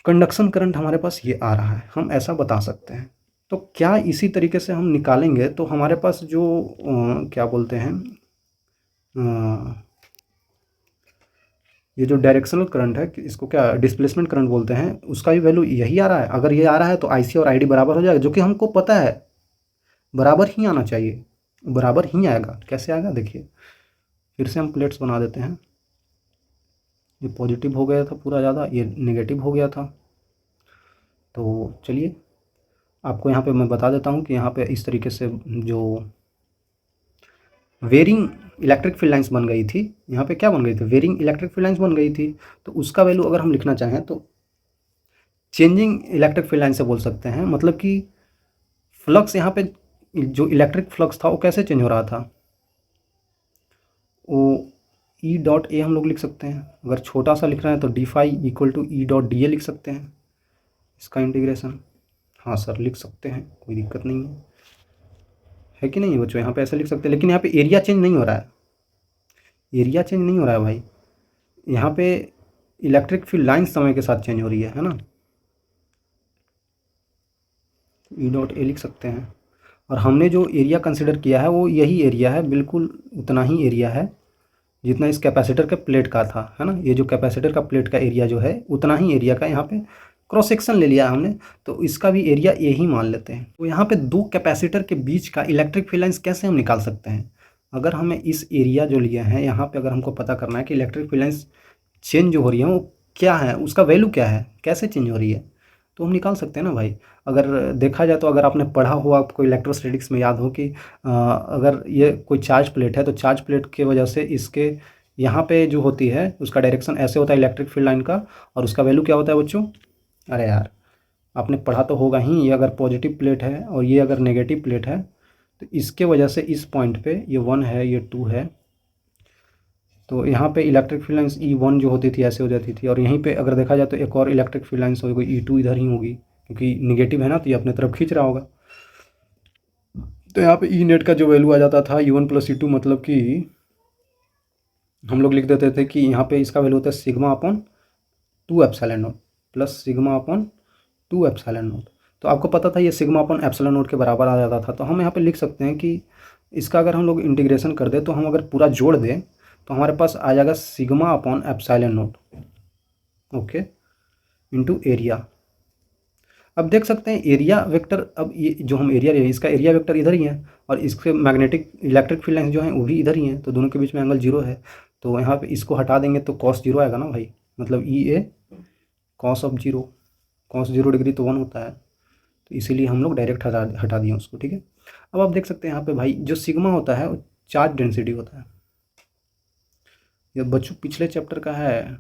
कंडक्शन करंट हमारे पास ये आ रहा है, हम ऐसा बता सकते हैं। तो क्या इसी तरीके से हम निकालेंगे तो हमारे पास जो क्या बोलते हैं, ये जो डायरेक्शनल करंट है, इसको क्या डिस्प्लेसमेंट करंट बोलते हैं, उसका भी वैल्यू यही आ रहा है। अगर ये आ रहा है तो आईसी और आईडी बराबर हो जाएगा, जो कि हमको पता है बराबर ही आना चाहिए, बराबर ही आएगा। कैसे आएगा देखिए, फिर से हम प्लेट्स बना देते हैं। ये पॉजिटिव हो गया था पूरा ज़्यादा, ये नेगेटिव हो गया था। तो चलिए आपको यहाँ पे मैं बता देता हूँ कि यहाँ पे इस तरीके से जो वेरिंग इलेक्ट्रिक फील्ड लाइंस बन गई थी, यहाँ पे क्या बन गई थी, वेरिंग इलेक्ट्रिक फील्ड लाइंस बन गई थी। तो उसका वैल्यू अगर हम लिखना चाहें तो चेंजिंग इलेक्ट्रिक फील्ड लाइन से बोल सकते हैं। मतलब कि फ्लक्स यहाँ पे जो इलेक्ट्रिक फ्लक्स था वो कैसे चेंज हो रहा था, वो ई डॉट ए हम लोग लिख सकते हैं। अगर छोटा सा लिख रहे हैं तो d phi equal to E dot d A लिख सकते हैं, इसका इंटीग्रेशन। हाँ सर लिख सकते हैं, कोई दिक्कत नहीं है कि नहीं बच्चों, यहाँ पे ऐसे लिख सकते हैं। लेकिन यहाँ पे एरिया चेंज नहीं हो रहा है, एरिया चेंज नहीं हो रहा है भाई, यहाँ पे इलेक्ट्रिक फील्ड लाइन समय के साथ चेंज हो रही है ना। ई डॉट ए लिख सकते हैं, और हमने जो एरिया कंसिडर किया है वो यही एरिया है, बिल्कुल उतना ही एरिया है जितना इस कैपेसिटर के प्लेट का था, है ना। ये जो कैपेसिटर का प्लेट का एरिया जो है उतना ही एरिया का यहाँ पे क्रॉस सेक्शन ले लिया हमने, तो इसका भी एरिया ए ही मान लेते हैं। तो यहाँ पे दो कैपेसिटर के बीच का इलेक्ट्रिक फील्ड लाइंस कैसे हम निकाल सकते हैं, अगर हमें इस एरिया जो लिया है यहाँ पे अगर हमको पता करना है कि इलेक्ट्रिक फील्ड लाइंस चेंज जो हो रही है वो क्या है, उसका वैल्यू क्या है, कैसे चेंज हो रही है, तो हम निकाल सकते हैं ना भाई। अगर देखा जाए तो अगर आपने पढ़ा हो, आपको इलेक्ट्रोस्टैटिक्स में याद हो कि अगर ये कोई चार्ज प्लेट है तो चार्ज प्लेट की वजह से इसके यहाँ पे जो होती है उसका डायरेक्शन ऐसे होता है इलेक्ट्रिक फील्ड लाइन का, और उसका वैल्यू क्या होता है बच्चों, अरे यार आपने पढ़ा तो होगा ही। ये अगर पॉजिटिव प्लेट है और ये अगर नेगेटिव प्लेट है तो इसके वजह से इस पॉइंट पे ये 1 है, ये 2 है, तो यहाँ पे इलेक्ट्रिक फील्ड लाइंस E1 जो होती थी ऐसे हो जाती थी, और यहीं पे अगर देखा जाए तो एक और इलेक्ट्रिक फील्ड लाइंस होगी E2 इधर ही होगी, क्योंकि निगेटिव है ना तो ये अपने तरफ खींच रहा होगा। तो यहाँ पे ई नेट का जो वैल्यू आ जाता था E1 + E2, मतलब कि हम लोग लिख देते थे कि यहाँ पे इसका वैल्यू होता है sigma upon 2 epsilon not plus sigma upon 2 epsilon not. तो आपको पता था ये सिग्मा अपॉन एप्सिलॉन नॉट के बराबर आ जाता था। तो हम यहाँ पे लिख सकते हैं कि इसका अगर हम लोग इंटीग्रेशन कर दें, तो हम अगर पूरा जोड़ दें तो हमारे पास आ जाएगा sigma upon epsilon not, okay, into area. अब देख सकते हैं एरिया वेक्टर, अब ये जो हम एरिया ले इसका एरिया वेक्टर इधर ही है, और इसके मैग्नेटिक इलेक्ट्रिक फील्ड लाइन्स जो हैं वो भी इधर ही हैं, तो दोनों के बीच में एंगल 0 है। तो यहाँ पे इसको हटा देंगे तो cos 0 आएगा ना भाई, मतलब EA cos of 0, cos 0 degree तो 1 होता है, तो इसीलिए हम लोग डायरेक्ट हटा दिए उसको, ठीक है। अब आप देख सकते हैं यहाँ पे भाई जो सिग्मा होता है वो चार्ज डेंसिटी होता है। ये बच्चों पिछले चैप्टर का है,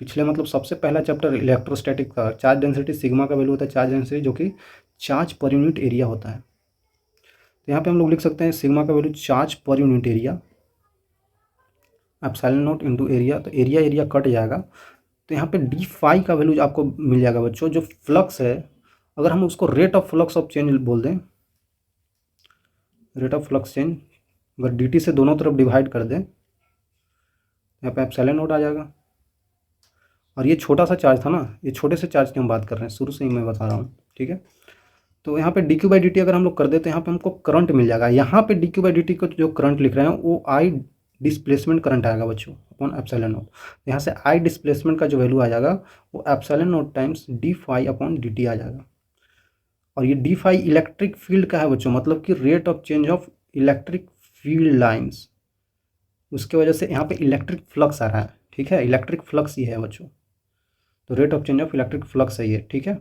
पिछले मतलब सबसे पहला चैप्टर इलेक्ट्रोस्टैटिक का, चार्ज डेंसिटी सिग्मा का वैल्यू होता है चार्ज डेंसिटी, जो कि चार्ज पर यूनिट एरिया होता है। तो यहाँ पे हम लोग लिख सकते हैं सिग्मा का value charge per unit area epsilon not into area, तो एरिया एरिया कट जाएगा, तो यहाँ पे d का वैल्यू आपको मिल जाएगा बच्चों। जो फ्लक्स है, अगर हम उसको rate of flux of change बोल दें, रेट ऑफ फ्लक्स चेंज अगर dt से दोनों तरफ डिवाइड कर दें, यहाँ पे एप्सिलॉन नॉट आ जाएगा। और ये छोटा सा चार्ज था ना, ये छोटे से चार्ज की हम बात कर रहे हैं, शुरू से ही मैं बता रहा हूँ, ठीक है। तो यहाँ पे dq/dt अगर हम लोग कर दें तो यहाँ पे हमको करंट मिल जाएगा। यहाँ पे dq/dt को जो करंट लिख रहे हैं वो I डिस्प्लेसमेंट करंट आएगा बच्चों अपॉन एप्सिलॉन नॉट। यहाँ से I डिस्प्लेसमेंट का जो वैल्यू आ जाएगा वो epsilon naught times d upon dt आ जाएगा। और ये d इलेक्ट्रिक फील्ड का है बच्चों, मतलब कि rate of change of electric field lines, उसके वजह से यहाँ पे इलेक्ट्रिक फ्लक्स आ रहा है, ठीक है। इलेक्ट्रिक फ्लक्स ये है बच्चों, तो rate of change of electric flux है ये, ठीक है।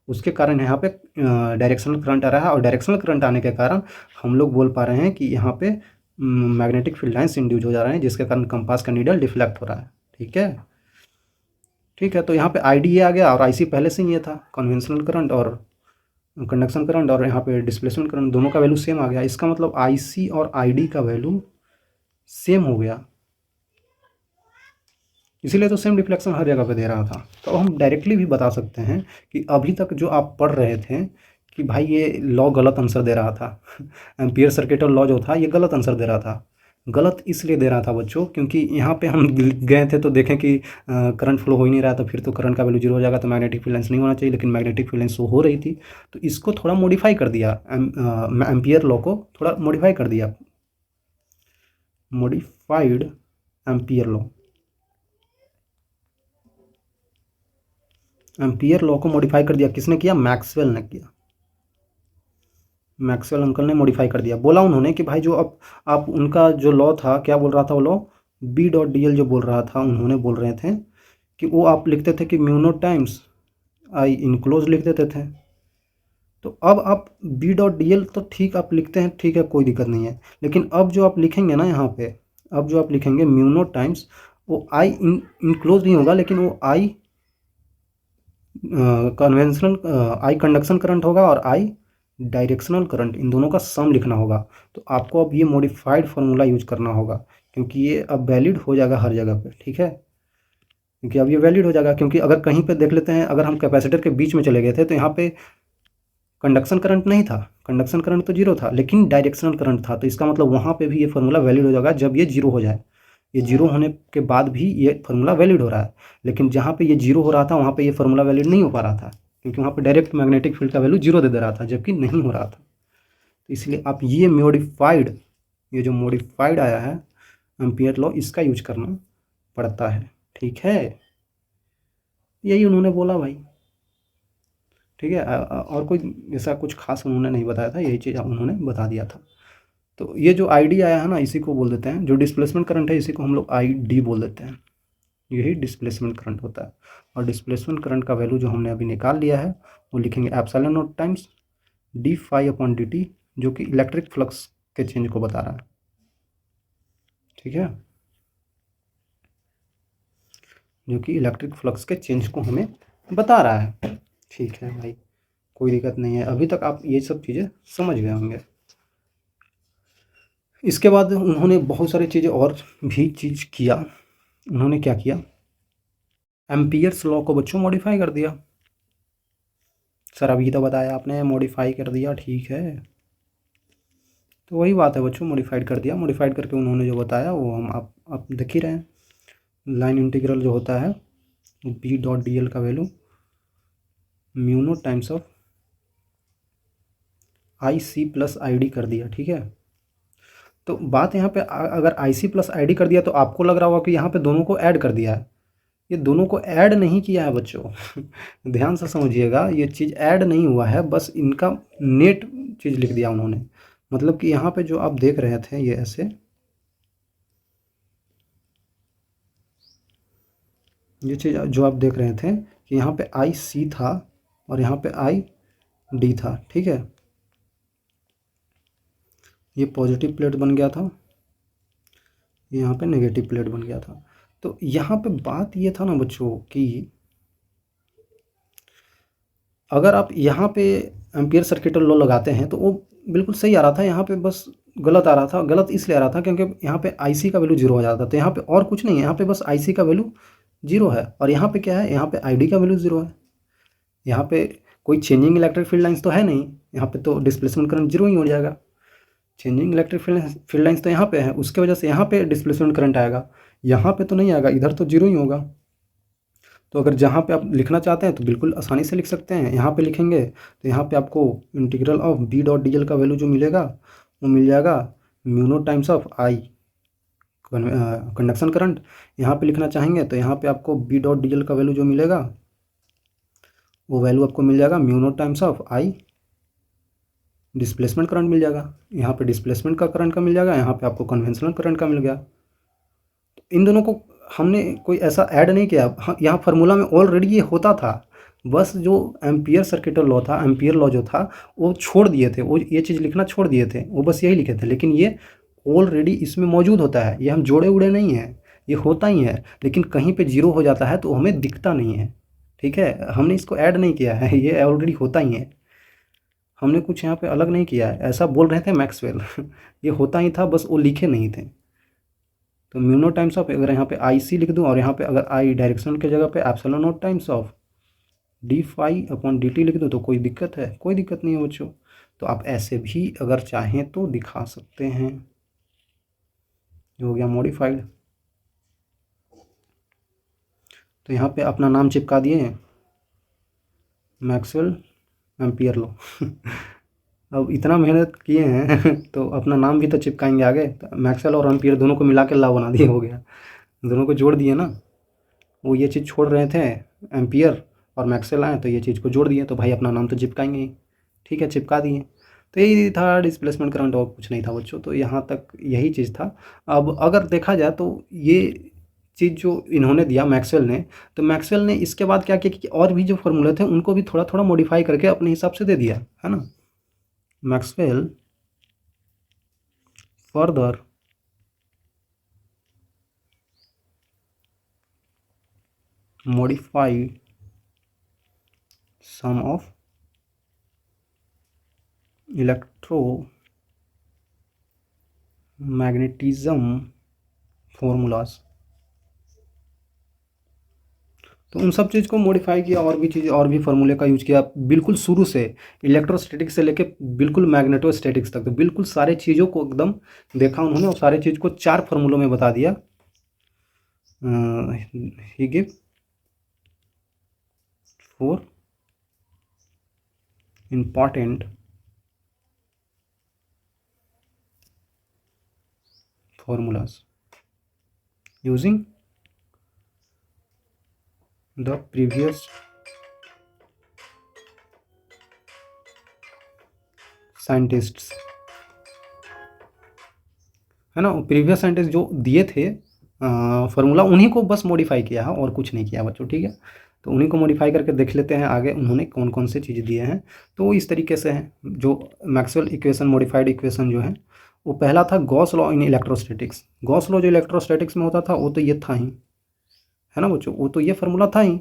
उसके कारण यहाँ पे डायरेक्शनल करंट आ रहा है, और डायरेक्शनल करंट आने के कारण हम लोग बोल पा रहे हैं कि यहाँ पे मैग्नेटिक फील्ड लाइन्स इंड्यूस हो जा रहे हैं, जिसके कारण कंपास का नीडल डिफ्लेक्ट हो रहा है, ठीक है। ठीक है, तो यहाँ पे ID ये आ गया, और IC पहले से ही ये था, कन्वेंशनल करंट और कंडक्शन करंट, और यहाँ पे डिस्प्लेसमेंट करंट दोनों का वैल्यू सेम आ गया। इसका मतलब IC और ID का वैल्यू सेम हो गया, इसीलिए तो सेम डिफ्लेक्शन हर जगह पे दे रहा था। तो हम डायरेक्टली भी बता सकते हैं कि अभी तक जो आप पढ़ रहे थे कि भाई ये लॉ गलत आंसर दे रहा था एम्पियर सर्किट और लॉ जो था ये गलत आंसर दे रहा था। गलत इसलिए दे रहा था बच्चों क्योंकि यहाँ पे हम गए थे तो देखें कि करंट फ्लो हो ही नहीं रहा था, फिर तो करंट का वैल्यू 0 हो जाएगा, तो मैग्नेटिक फील्ड लाइन्स नहीं होना चाहिए, लेकिन मैग्नेटिक फील्ड लाइन्स हो रही थी। तो इसको थोड़ा मॉडिफाई कर दिया, एम्पियर लॉ को थोड़ा मॉडिफाई कर दिया, modified ampere law, ampere law को मॉडिफाई कर दिया। किसने किया? मैक्सवेल ने किया, मैक्सवेल अंकल ने मॉडिफाई कर दिया। बोला उन्होंने कि भाई जो अब आप उनका जो लॉ था, क्या बोल रहा था वो लॉ, B.dl जो बोल रहा था, उन्होंने बोल रहे थे कि वो आप लिखते थे कि mu naught times I enclose लिख देते थे। तो अब आप B.dl तो ठीक आप लिखते हैं, ठीक है, कोई दिक्कत नहीं है, लेकिन अब जो आप लिखेंगे ना यहाँ पे, अब जो आप लिखेंगे म्यू नॉट टाइम्स, वो I इनक्लोज नहीं होगा, लेकिन वो I conventional I conduction current होगा और I डायरेक्शनल करंट, इन दोनों का सम लिखना होगा। तो आपको अब ये मॉडिफाइड फार्मूला यूज करना होगा, क्योंकि ये अब वैलिड हो जाएगा हर जगह पे, ठीक है। क्योंकि अब ये वैलिड हो जाएगा, क्योंकि अगर कहीं पे देख लेते हैं, अगर हम कैपेसिटर के बीच में चले गए थे तो यहाँ पे कंडक्शन करंट नहीं था, कंडक्शन करंट तो 0 था, लेकिन डायरेक्शनल करंट था। तो इसका मतलब वहाँ पे भी ये फार्मूला वैलिड हो जाएगा जब ये 0 हो जाए। ये 0 होने के बाद भी ये फार्मूला वैलिड हो रहा है, लेकिन जहाँ पे ये 0 हो रहा था वहाँ पे ये फार्मूला वैलिड नहीं हो पा रहा था, क्योंकि वहाँ पे डायरेक्ट मैग्नेटिक फील्ड का वैल्यू 0 दे रहा था, जबकि नहीं हो रहा था। तो इसलिए आप ये मॉडिफाइड, ये जो मॉडिफाइड आया है एम्पियर लॉ, इसका यूज करना पड़ता है, ठीक है। यही उन्होंने बोला भाई, ठीक है। और कोई ऐसा कुछ खास उन्होंने नहीं बताया था, यही चीज़ उन्होंने बता दिया था। तो ये जो ID आया है ना, इसी को बोल देते हैं, जो डिस्प्लेसमेंट करंट है इसी को हम लोग ID बोल देते हैं, यही डिस्प्लेसमेंट करंट होता है। और डिस्प्लेसमेंट करंट का वैल्यू जो हमने अभी निकाल लिया है वो लिखेंगे एप्सिलॉन नॉट टाइम्स d∅/dt, जो कि इलेक्ट्रिक फ्लक्स के चेंज को बता रहा है, ठीक है, जो कि इलेक्ट्रिक फ्लक्स के चेंज को हमें बता रहा है, ठीक है भाई, कोई दिक्कत नहीं है। अभी तक आप ये सब चीज़ें समझ गए होंगे। इसके बाद उन्होंने बहुत सारी चीज़ें और भी चीज़ किया। उन्होंने क्या किया, एम्पियर्स लॉ को बच्चों मॉडिफाई कर दिया। सर अभी तो बताया आपने मॉडिफाई कर दिया, ठीक है, तो वही बात है बच्चों, मॉडिफाइड कर दिया। मॉडिफाइड करके उन्होंने जो बताया वो हम आप देख ही रहे हैं। लाइन इंटीग्रल जो होता है बी डॉट डी एल का value mu naught times of I C plus I D कर दिया, ठीक है। तो बात यहाँ पे अगर आई सी प्लस आई डी कर दिया तो आपको लग रहा होगा कि यहाँ पे दोनों को ऐड कर दिया है। ये दोनों को ऐड नहीं किया है बच्चों ध्यान से समझिएगा, ये चीज़ ऐड नहीं हुआ है, बस इनका नेट चीज़ लिख दिया उन्होंने। मतलब कि यहाँ पे जो आप देख रहे थे ये ऐसे, ये चीज़ जो आप देख रहे थे कि यहाँ पे आई सी था और यहाँ पे आई डी था, ठीक है। ये पॉजिटिव प्लेट बन गया था, ये यहाँ पे नेगेटिव प्लेट बन गया था। तो यहाँ पे बात ये था ना बच्चों कि अगर आप यहाँ पे एम्पियर सर्किट लॉ लगाते हैं तो वो बिल्कुल सही आ रहा था, यहाँ पे बस गलत आ रहा था। गलत इसलिए आ रहा था क्योंकि यहाँ पे आई सी का वैल्यू जीरो हो जाता था। तो यहाँ पे और कुछ नहीं है, यहाँ पे बस आई सी का वैल्यू जीरो है और यहाँ पे क्या है, यहाँ पे आई डी का वैल्यू जीरो है। यहाँ पे कोई चेंजिंग इलेक्ट्रिक फील्ड लाइन्स तो है नहीं, यहाँ पे तो डिस्प्लेसमेंट करंट जीरो ही हो जाएगा। चेंजिंग इलेक्ट्रिक फील्ड लाइन्स तो यहाँ पे है, उसके वजह से यहाँ पे डिस्प्लेसमेंट करंट आएगा, यहाँ पे तो नहीं आएगा, इधर तो जीरो ही होगा। तो अगर जहाँ पे आप लिखना चाहते हैं तो बिल्कुल आसानी से लिख सकते हैं। यहाँ पे लिखेंगे तो यहाँ पे आपको integral of B dot d l का वैल्यू जो मिलेगा वो मिल जाएगा mu naught times of I conduction current. यहाँ पे लिखना चाहेंगे तो यहाँ पे आपको बी डॉट डी एल का वैल्यू जो मिलेगा वो वैल्यू आपको मिल जाएगा mu naught times of I displacement current मिल जाएगा। यहाँ पे डिस्प्लेसमेंट का करंट का मिल जाएगा, यहाँ पे आपको कन्वेंशनल करंट का मिल गया। इन दोनों को हमने कोई ऐसा ऐड नहीं किया, हाँ यहाँ फार्मूला में ऑलरेडी ये होता था, बस जो एम्पियर सर्किट लॉ था, एम्पियर लॉ जो था वो छोड़ दिए थे, वो ये चीज़ लिखना छोड़ दिए थे, वो बस यही लिखे थे। लेकिन ये ऑलरेडी इसमें मौजूद होता है, ये हम जोड़े उड़े नहीं हैं, ये होता ही है। लेकिन कहीं पे जीरो हो जाता है तो हमें दिखता नहीं है, ठीक है, हमने इसको ऐड नहीं किया है, ये ऑलरेडी होता ही है, हमने कुछ यहाँ पे अलग नहीं किया है। ऐसा बोल रहे थे मैक्सवेल ये होता ही था, बस वो लिखे नहीं थे। तो म्यू नॉट टाइम्स ऑफ, अगर यहाँ पे आई सी लिख दूँ और यहाँ पे अगर आई डायरेक्शन की जगह पे epsilon naught times of d phi upon d t लिख दूँ तो कोई दिक्कत है? कोई दिक्कत नहीं है बच्चों। तो आप ऐसे भी अगर चाहें तो दिखा सकते हैं। ये हो गया मॉडिफाइड। तो यहाँ पे अपना नाम चिपका दिए, मैक्सवेल एम्पियर लॉ अब इतना मेहनत किए हैं तो अपना नाम भी तो चिपकाएंगे आगे। तो मैक्सवेल और एम्पियर दोनों को मिला के लॉ बना दिए, हो गया, दोनों को जोड़ दिए ना। वो ये चीज़ छोड़ रहे थे, एम्पियर और मैक्सवेल आए तो ये चीज़ को जोड़ दिए, तो भाई अपना नाम तो चिपकाएंगे ही, ठीक है, चिपका दिए। तो यही था डिस्प्लेसमेंट करंट, और कुछ नहीं था बच्चों। तो यहाँ तक यही चीज़ था। अब अगर देखा जाए तो ये चीज़ जो इन्होंने दिया मैक्सवेल ने, तो मैक्सवेल ने इसके बाद क्या किया कि और भी जो फॉर्मूले थे उनको भी थोड़ा थोड़ा मॉडिफाई करके अपने हिसाब से दे दिया, है ना। Maxwell further modified some of electromagnetism formulas। तो उन सब चीज़ को मॉडिफाई किया, और भी चीज़, और भी फार्मूले का यूज किया, बिल्कुल शुरू से इलेक्ट्रोस्टैटिक से लेके बिल्कुल मैग्नेटोस्टैटिक्स तक, तो बिल्कुल सारे चीज़ों को एकदम देखा उन्होंने और सारे चीज़ को 4 फार्मूलों में बता दिया। He give 4 important formulas using the previous scientists, है ना। प्रीवियस साइंटिस्ट जो दिए थे फार्मूला, उन्हीं को बस मॉडिफाई किया है और कुछ नहीं किया बच्चों, ठीक है। तो उन्हीं को मॉडिफाई करके देख लेते हैं आगे उन्होंने कौन कौन से चीज़ दिए हैं। तो इस तरीके से है जो मैक्सवेल इक्वेशन, मॉडिफाइड इक्वेशन जो है, वो पहला था Gauss law in electrostatics. Gauss law जो इलेक्ट्रोस्टैटिक्स में होता था वो तो ये था ही, है ना बच्चों, वो तो ये फार्मूला था ही।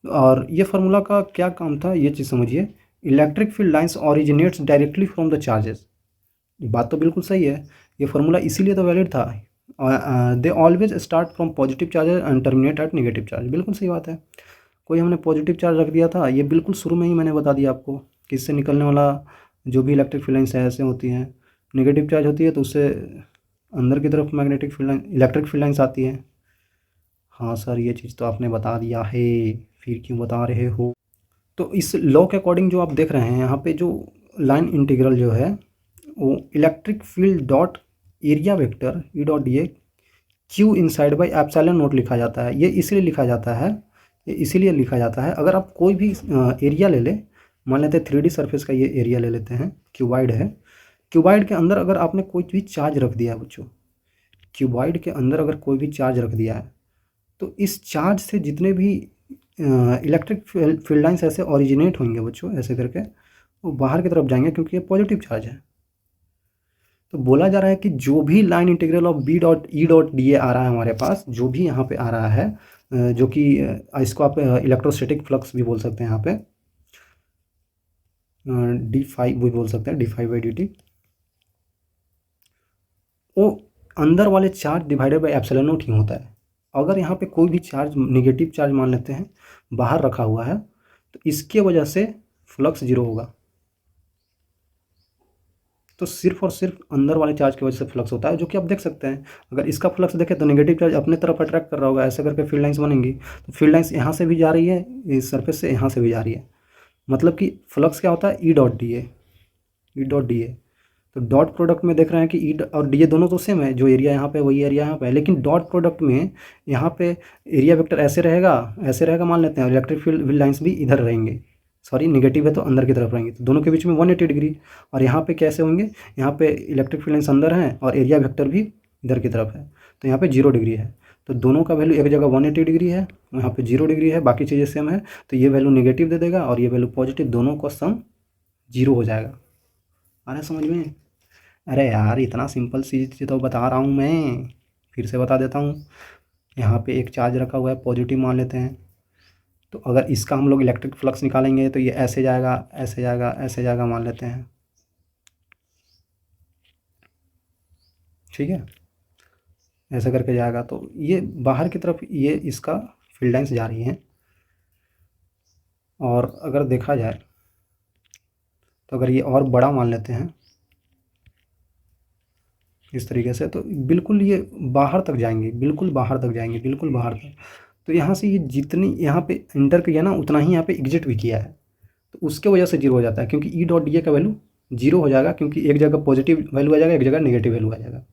और ये फार्मूला का क्या काम था ये चीज़ समझिए, electric field lines originates directly from the charges. बात तो बिल्कुल सही है, ये फार्मूला इसीलिए तो वैलिड था। They always start from positive charge and terminate at negative charge. बिल्कुल सही बात है। कोई हमने पॉजिटिव चार्ज रख दिया था, ये बिल्कुल शुरू में ही मैंने बता दिया आपको कि इससे निकलने वाला जो भी इलेक्ट्रिक फील्ड लाइन्स है ऐसे होती हैं, नेगेटिव चार्ज होती है तो उससे अंदर की तरफ magnetic field line electric field lines आती हैं। हाँ सर, ये चीज़ तो आपने बता दिया है, फिर क्यों बता रहे हो। तो इस लॉ के अकॉर्डिंग जो आप देख रहे हैं यहाँ पे, जो लाइन इंटीग्रल जो है वो electric field dot area vector E dot d A Q inside by epsilon not लिखा जाता है। ये इसलिए लिखा जाता है, ये इसीलिए लिखा जाता है, अगर आप कोई भी एरिया ले लें, मान लेते हैं 3D सरफेस का ये एरिया ले लेते हैं, क्यूबाइड है, क्यूबाइड के अंदर अगर आपने कोई भी चार्ज रख दिया है बच्चों, क्यूबाइड के अंदर अगर कोई भी चार्ज रख दिया है, तो इस चार्ज से जितने भी इलेक्ट्रिक फील्ड लाइन्स ऐसे ओरिजिनेट होंगे बच्चों, ऐसे करके वो बाहर की तरफ जाएंगे क्योंकि ये पॉजिटिव चार्ज है। तो बोला जा रहा है कि जो भी line integral of B dot E dot d A आ रहा है हमारे पास, जो भी यहाँ पे आ रहा है, जो कि इसको आप इलेक्ट्रोस्टैटिक फ्लक्स भी बोल सकते हैं, यहाँ पे d5 भी बोल सकते हैं, d5/dt, वो अंदर वाले charge divided by epsilon not ही होता है। अगर यहाँ पे कोई भी चार्ज नेगेटिव चार्ज मान लेते हैं बाहर रखा हुआ है, तो इसके वजह से फ्लक्स जीरो होगा। तो सिर्फ और सिर्फ अंदर वाले चार्ज की वजह से फ्लक्स होता है, जो कि आप देख सकते हैं। अगर इसका फ्लक्स देखें तो नेगेटिव चार्ज अपने तरफ अट्रैक्ट कर रहा होगा, ऐसे करके फील्ड लाइंस बनेंगी। तो फील्ड लाइंस यहाँ से भी जा रही है, इस सरफेस से यहाँ से भी जा रही है, मतलब कि फ्लक्स क्या होता है, ई डॉट डी ए, ई डॉट डी ए। तो डॉट प्रोडक्ट में देख रहे हैं कि ई और डी ए दोनों तो सेम है, जो एरिया यहाँ पे वही एरिया यहाँ पे है, लेकिन डॉट प्रोडक्ट में यहाँ पे एरिया वेक्टर ऐसे रहेगा मान लेते हैं, और इलेक्ट्रिक फील्ड लाइंस भी इधर रहेंगे, सॉरी नेगेटिव है तो अंदर की तरफ रहेंगे, तो दोनों के बीच में 180 डिग्री। और यहाँ पे कैसे होंगे, यहाँ पे इलेक्ट्रिक फील्ड लाइंस अंदर हैं और एरिया वेक्टर भी इधर की तरफ है, तो यहाँ पे 0 डिग्री है। तो दोनों का वैल्यू एक जगह 180 डिग्री है, यहाँ पे 0 डिग्री है, बाकी चीज़ें सेम है, तो ये वैल्यू नेगेटिव दे देगा और ये वैल्यू पॉजिटिव, दोनों का सम 0 हो जाएगा। आ रहा है समझ में? अरे यार, इतना सिंपल चीज़ तो बता रहा हूँ मैं, फिर से बता देता हूँ। यहाँ पे एक चार्ज रखा हुआ है, पॉजिटिव मान लेते हैं, तो अगर इसका हम लोग इलेक्ट्रिक फ्लक्स निकालेंगे तो ये ऐसे जाएगा, ऐसे जाएगा, ऐसे जाएगा मान लेते हैं, ठीक है, ऐसे करके जाएगा। तो ये बाहर की तरफ ये इसका फील्ड लाइंस जा रही हैं। और अगर देखा जाए तो अगर ये और बड़ा मान लेते हैं इस तरीके से, तो बिल्कुल ये बाहर तक जाएंगे, बिल्कुल बाहर तक जाएंगे, बिल्कुल बाहर तक। तो यहाँ से ये जितनी यहाँ पे इंटर किया ना, उतना ही यहाँ पे एग्जिट भी किया है, तो उसके वजह से 0 हो जाता है, क्योंकि ई डॉट डी ए का वैल्यू 0 हो जाएगा, क्योंकि एक जगह पॉजिटिव वैल्यू आ जाएगा, एक जगह नेगेटिव वैल्यू आ जाएगा,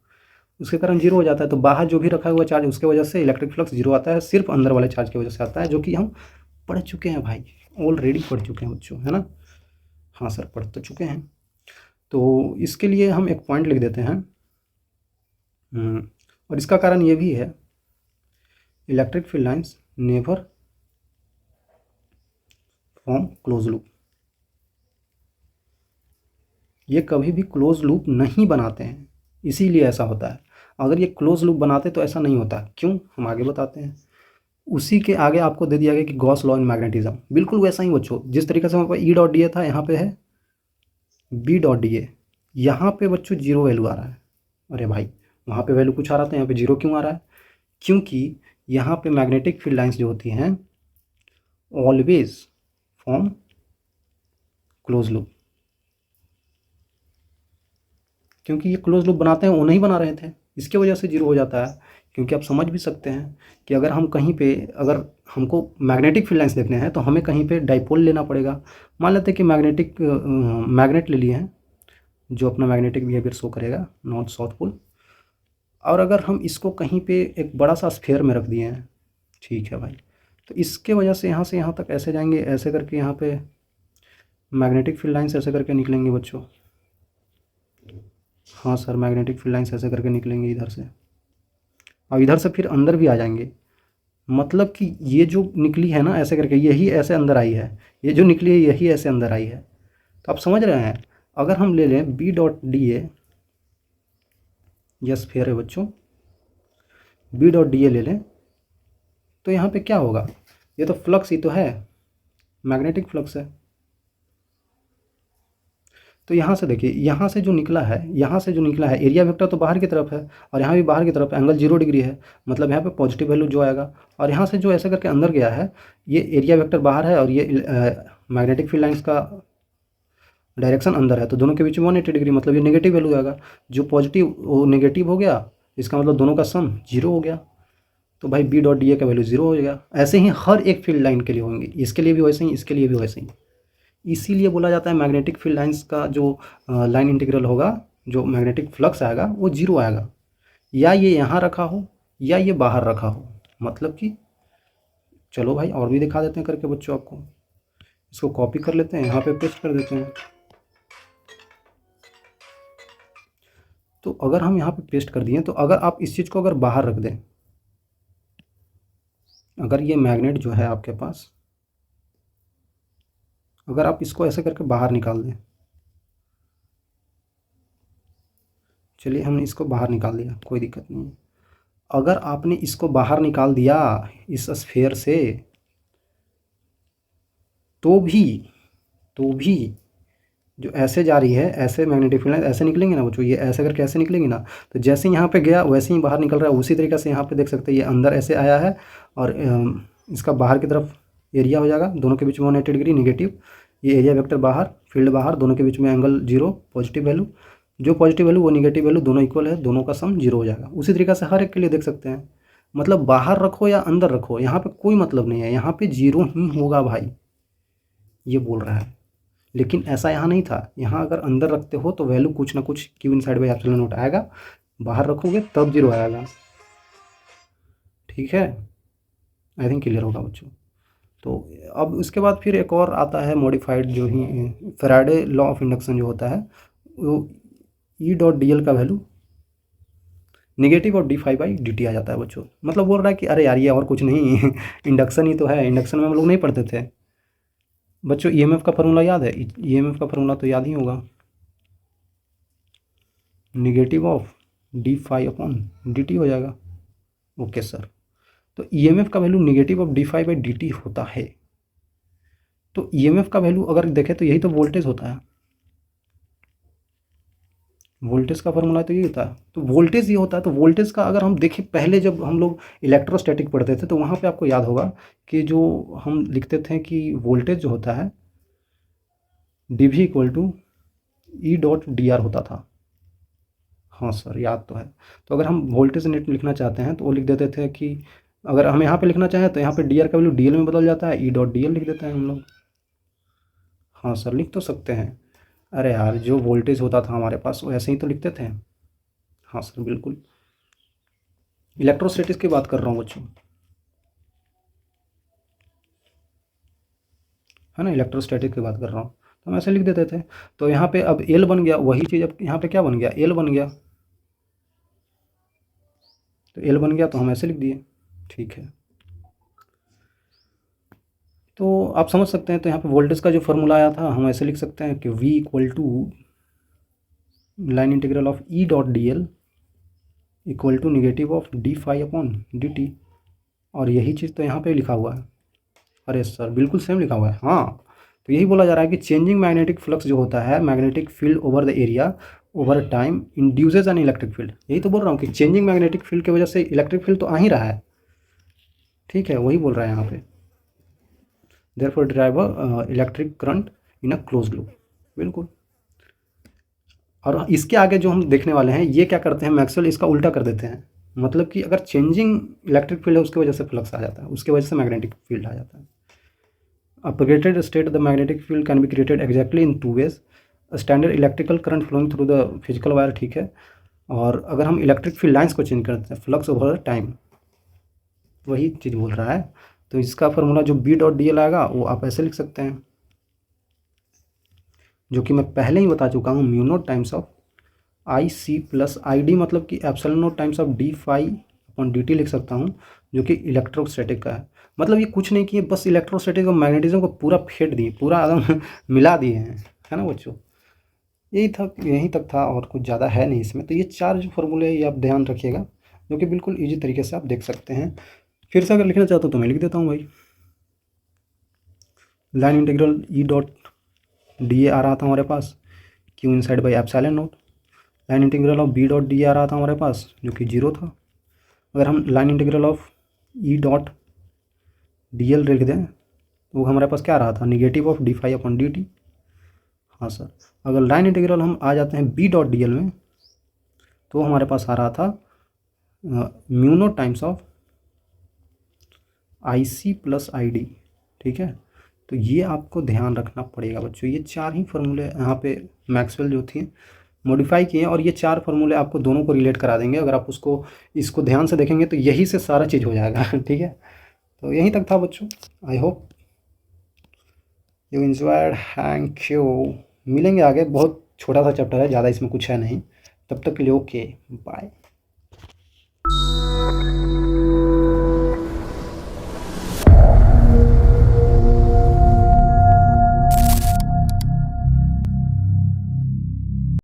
उसके कारण 0 हो जाता है। तो बाहर जो भी रखा हुआ चार्ज, उसके वजह से इलेक्ट्रिक फ्लक्स 0 आता है, सिर्फ अंदर वाले चार्ज की वजह से आता है, जो कि हम पढ़ चुके हैं भाई, ऑलरेडी पढ़ चुके हैं बच्चों, है ना। हाँ सर, पढ़ तो चुके हैं। तो इसके लिए हम एक पॉइंट लिख देते हैं, और इसका कारण ये भी है, electric field lines never form close loop, ये कभी भी क्लोज लूप नहीं बनाते हैं, इसीलिए ऐसा होता है। अगर ये क्लोज लूप बनाते तो ऐसा नहीं होता, क्यों, हम आगे बताते हैं। उसी के आगे आपको दे दिया गया कि गॉस लॉ इन मैग्नेटिज्म, बिल्कुल वैसा ही बच्चों, जिस तरीके से हमारे पास ई डॉट डी ए था, यहाँ पे है बी डॉट डी ए, यहाँ पे बच्चों 0 वैल्यू आ रहा है। अरे भाई, वहाँ पे वैल्यू कुछ आ रहा था, यहाँ पे 0 क्यों आ रहा है? क्योंकि यहाँ पे मैग्नेटिक फील्ड लाइंस जो होती हैं ऑलवेज फॉर्म क्लोज लूप, क्योंकि ये क्लोज लूप बनाते हैं, वो नहीं बना रहे थे, इसके वजह से 0 हो जाता है। क्योंकि आप समझ भी सकते हैं कि अगर हम कहीं पे, अगर हमको मैग्नेटिक फील्ड लाइंस देखने हैं तो हमें कहीं पे डाइपोल लेना पड़ेगा। मान लेते हैं कि मैग्नेट ले लिए हैं, जो अपना मैग्नेटिक बिहेवियर शो करेगा, नॉर्थ साउथ पोल। और अगर हम इसको कहीं पे एक बड़ा सा स्फीयर में रख दिए हैं, ठीक है भाई, तो इसके वजह से यहाँ तक ऐसे जाएंगे, ऐसे करके यहाँ पे मैग्नेटिक फील्ड लाइंस ऐसे करके निकलेंगे बच्चों। हाँ सर, मैग्नेटिक फील्ड लाइंस ऐसे करके निकलेंगे इधर से, और इधर से फिर अंदर भी आ जाएंगे। मतलब कि ये जो निकली है ना ऐसे करके, यही ऐसे अंदर आई है, ये जो निकली है यही ऐसे अंदर आई है। तो आप समझ रहे हैं, अगर हम ले लें बी डॉट डी ए, यह स्फीयर है बच्चों, बी डॉट डी ए ले लें, तो यहाँ पे क्या होगा, ये तो फ्लक्स ही तो है, मैग्नेटिक फ्लक्स है। तो यहाँ से देखिए, यहाँ से जो निकला है, एरिया वेक्टर तो बाहर की तरफ है और यहाँ भी बाहर की तरफ एंगल 0 डिग्री है, मतलब यहाँ पे पॉजिटिव वैल्यू जो आएगा। और यहाँ से जो ऐसे करके अंदर गया है, ये एरिया वेक्टर बाहर है और ये मैग्नेटिक फील्ड लाइंस का डायरेक्शन अंदर है, तो दोनों के बीच में 180 डिग्री, मतलब ये नेगेटिव वैल्यू आएगा। जो पॉजिटिव वो नेगेटिव हो गया, इसका मतलब दोनों का सम 0 हो गया। तो भाई बी डॉट डी ए का वैल्यू 0 हो जाएगा। ऐसे ही हर एक फील्ड लाइन के लिए होंगे, इसके लिए भी वैसे ही, इसके लिए भी वैसे ही। इसीलिए बोला जाता है मैग्नेटिक फील्ड लाइंस का जो लाइन इंटीग्रल होगा, जो मैग्नेटिक फ्लक्स आएगा वो 0 आएगा, या ये यहाँ रखा हो या ये बाहर रखा हो। मतलब कि चलो भाई और भी दिखा देते हैं करके बच्चों आपको। इसको कॉपी कर लेते हैं, यहाँ पे पेस्ट कर देते हैं। तो अगर हम यहाँ पे पेस्ट कर दिए, तो अगर आप इस चीज़ को अगर बाहर रख दें, अगर ये मैग्नेट जो है आपके पास, अगर आप इसको ऐसे करके बाहर निकाल दें, चलिए हमने इसको बाहर निकाल दिया, कोई दिक्कत नहीं है। अगर आपने इसको बाहर निकाल दिया इस स्फीयर से, तो भी जो ऐसे जा रही है, ऐसे मैग्नेटिक फील्ड ऐसे निकलेंगे ना बच्चों, ये ऐसे करके ऐसे निकलेंगे ना, तो जैसे यहाँ पे गया वैसे ही बाहर निकल रहा है। उसी तरीके से यहाँ पे देख सकते हैं, ये अंदर ऐसे आया है और इसका बाहर की तरफ एरिया हो जाएगा, दोनों के बीच में 180 डिग्री नेगेटिव। ये एरिया वेक्टर बाहर, फील्ड बाहर, दोनों के बीच में एंगल 0, पॉजिटिव वैल्यू, जो पॉजिटिव वैल्यू वो निगेटिव वैल्यू दोनों इक्वल है, दोनों का सम 0 हो जाएगा। उसी तरीके से हर एक के लिए देख सकते हैं, मतलब बाहर रखो या अंदर रखो, यहाँ पे कोई मतलब नहीं है, यहाँ पे 0 ही होगा भाई, ये बोल रहा है। लेकिन ऐसा यहाँ नहीं था, यहाँ अगर अंदर रखते हो तो वैल्यू कुछ ना कुछ Q in side by epsilon not आएगा, बाहर रखोगे तब 0 आएगा। ठीक है, आई थिंक क्लियर होगा बच्चों। तो अब उसके बाद फिर एक और आता है मॉडिफाइड, जो ही फैराडे लॉ ऑफ इंडक्शन जो होता है, वो ई डॉट डी एल का value negative of d phi by d t आ जाता है बच्चों। मतलब बोल रहा है कि अरे यार ये और कुछ नहीं इंडक्शन ही तो है, इंडक्शन में हम लोग नहीं पढ़ते थे बच्चों। ईएमएफ का फॉर्मूला याद है? ईएमएफ का फॉर्मूला तो याद ही होगा, negative of d phi upon d t हो जाएगा। ओके सर, तो ईएमएफ का value negative of d phi by d t होता है। तो ईएमएफ का वैल्यू अगर देखें तो यही तो वोल्टेज होता है, वोल्टेज का फॉर्मूला तो यही होता है। तो वोल्टेज ये होता है, तो वोल्टेज का अगर हम देखें, पहले जब हम लोग इलेक्ट्रोस्टैटिक पढ़ते थे तो वहाँ पे आपको याद होगा कि जो हम लिखते थे कि वोल्टेज जो होता है d V equal to E dot d r होता था। हाँ सर याद तो है। तो अगर हम वोल्टेज नेट लिखना चाहते हैं तो वो लिख देते थे कि, अगर हम यहाँ पे लिखना चाहें तो यहाँ पे डी आर का वैल्यू डी एल में बदल जाता है, ई डॉट डी एल लिख देते हैं हम लोग। हाँ सर लिख तो सकते हैं। अरे यार जो वोल्टेज होता था हमारे पास वो ऐसे ही तो लिखते थे। हाँ सर बिल्कुल, इलेक्ट्रोस्टैटिक्स की बात कर रहा हूँ बच्चों, है ना, इलेक्ट्रोस्टैटिक की बात कर रहा हूँ। तो हम ऐसे लिख देते थे। तो यहाँ पे अब एल बन गया, वही चीज़ अब यहाँ पे क्या बन गया, एल बन गया। तो एल बन गया तो हम ऐसे लिख दिए। ठीक है, तो आप समझ सकते हैं। तो यहाँ पे वोल्टेज का जो फॉर्मूला आया था हम ऐसे लिख सकते हैं कि V equal to line integral of E dot d l equal to negative of d phi upon d t. और यही चीज़ तो यहाँ पे लिखा हुआ है। अरे सर बिल्कुल सेम लिखा हुआ है। हाँ, तो यही बोला जा रहा है कि चेंजिंग मैग्नेटिक फ्लक्स जो होता है, magnetic field over the area over time induces an electric field. यही तो बोल रहा हूँ कि चेंजिंग मैग्नेटिक फील्ड की वजह से इलेक्ट्रिक फील्ड तो आ ही रहा है। ठीक है, वही बोल रहा है यहाँ पे, therefore drive electric current in a close loop. बिल्कुल। और इसके आगे जो हम देखने वाले हैं, ये क्या करते हैं, मैक्सवेल इसका उल्टा कर देते हैं। मतलब कि अगर चेंजिंग इलेक्ट्रिक फील्ड है उसकी वजह से फ्लक्स आ जाता है, उसकी वजह से मैग्नेटिक फील्ड आ जाता है। Upgraded state the magnetic field can be created exactly in two ways, standard electrical current flowing through the physical wire. ठीक है, और अगर हम इलेक्ट्रिक फील्ड लाइंस को चेंज करते हैं, फ्लक्स ओवर टाइम, वही चीज़ बोल रहा है। तो इसका फॉर्मूला जो बी डॉट डी एल आएगा वो आप ऐसे लिख सकते हैं, जो कि मैं पहले ही बता चुका हूँ, mu naught times of I C plus I D, मतलब कि epsilon naught times of d phi upon d t लिख सकता हूँ, जो कि इलेक्ट्रोस्टैटिक का है। मतलब ये कुछ नहीं किए, बस इलेक्ट्रोस्टैटिक और मैग्नेटिज्म को पूरा फेंट दिए, पूरा एकदम मिला दिए हैं, है ना बच्चों। यही था, यहीं तक था, और कुछ ज़्यादा है नहीं इसमें। तो ये चार जो फॉर्मूले हैं ये आप ध्यान रखिएगा, जो कि बिल्कुल ईजी तरीके से आप देख सकते हैं। फिर से अगर लिखना चाहते हो तो मैं लिख देता हूँ भाई, line integral E dot d A आ रहा था हमारे पास, q inside by epsilon naught. Line integral of B dot d आ रहा था हमारे पास जो कि 0 था। अगर हम line integral of E dot d L लिख दें तो वो हमारे पास क्या आ रहा था, negative of d phi upon d t. हाँ सर, अगर लाइन इंटीग्रल हम आ जाते हैं बी डॉट डी एल में तो हमारे पास आ रहा था mu naught times of I C plus I D. ठीक है, तो ये आपको ध्यान रखना पड़ेगा बच्चों। ये 4 ही फार्मूले यहाँ पे मैक्सवेल जो थी मॉडिफाई किए हैं, और ये 4 फार्मूले आपको दोनों को रिलेट करा देंगे। अगर आप इसको ध्यान से देखेंगे तो यही से सारा चीज़ हो जाएगा। ठीक है, तो यहीं तक था बच्चों। I hope you enjoyed, thank you. मिलेंगे आगे, बहुत छोटा सा चैप्टर है, ज़्यादा इसमें कुछ है नहीं। तब तक के लिए ओके, बाय।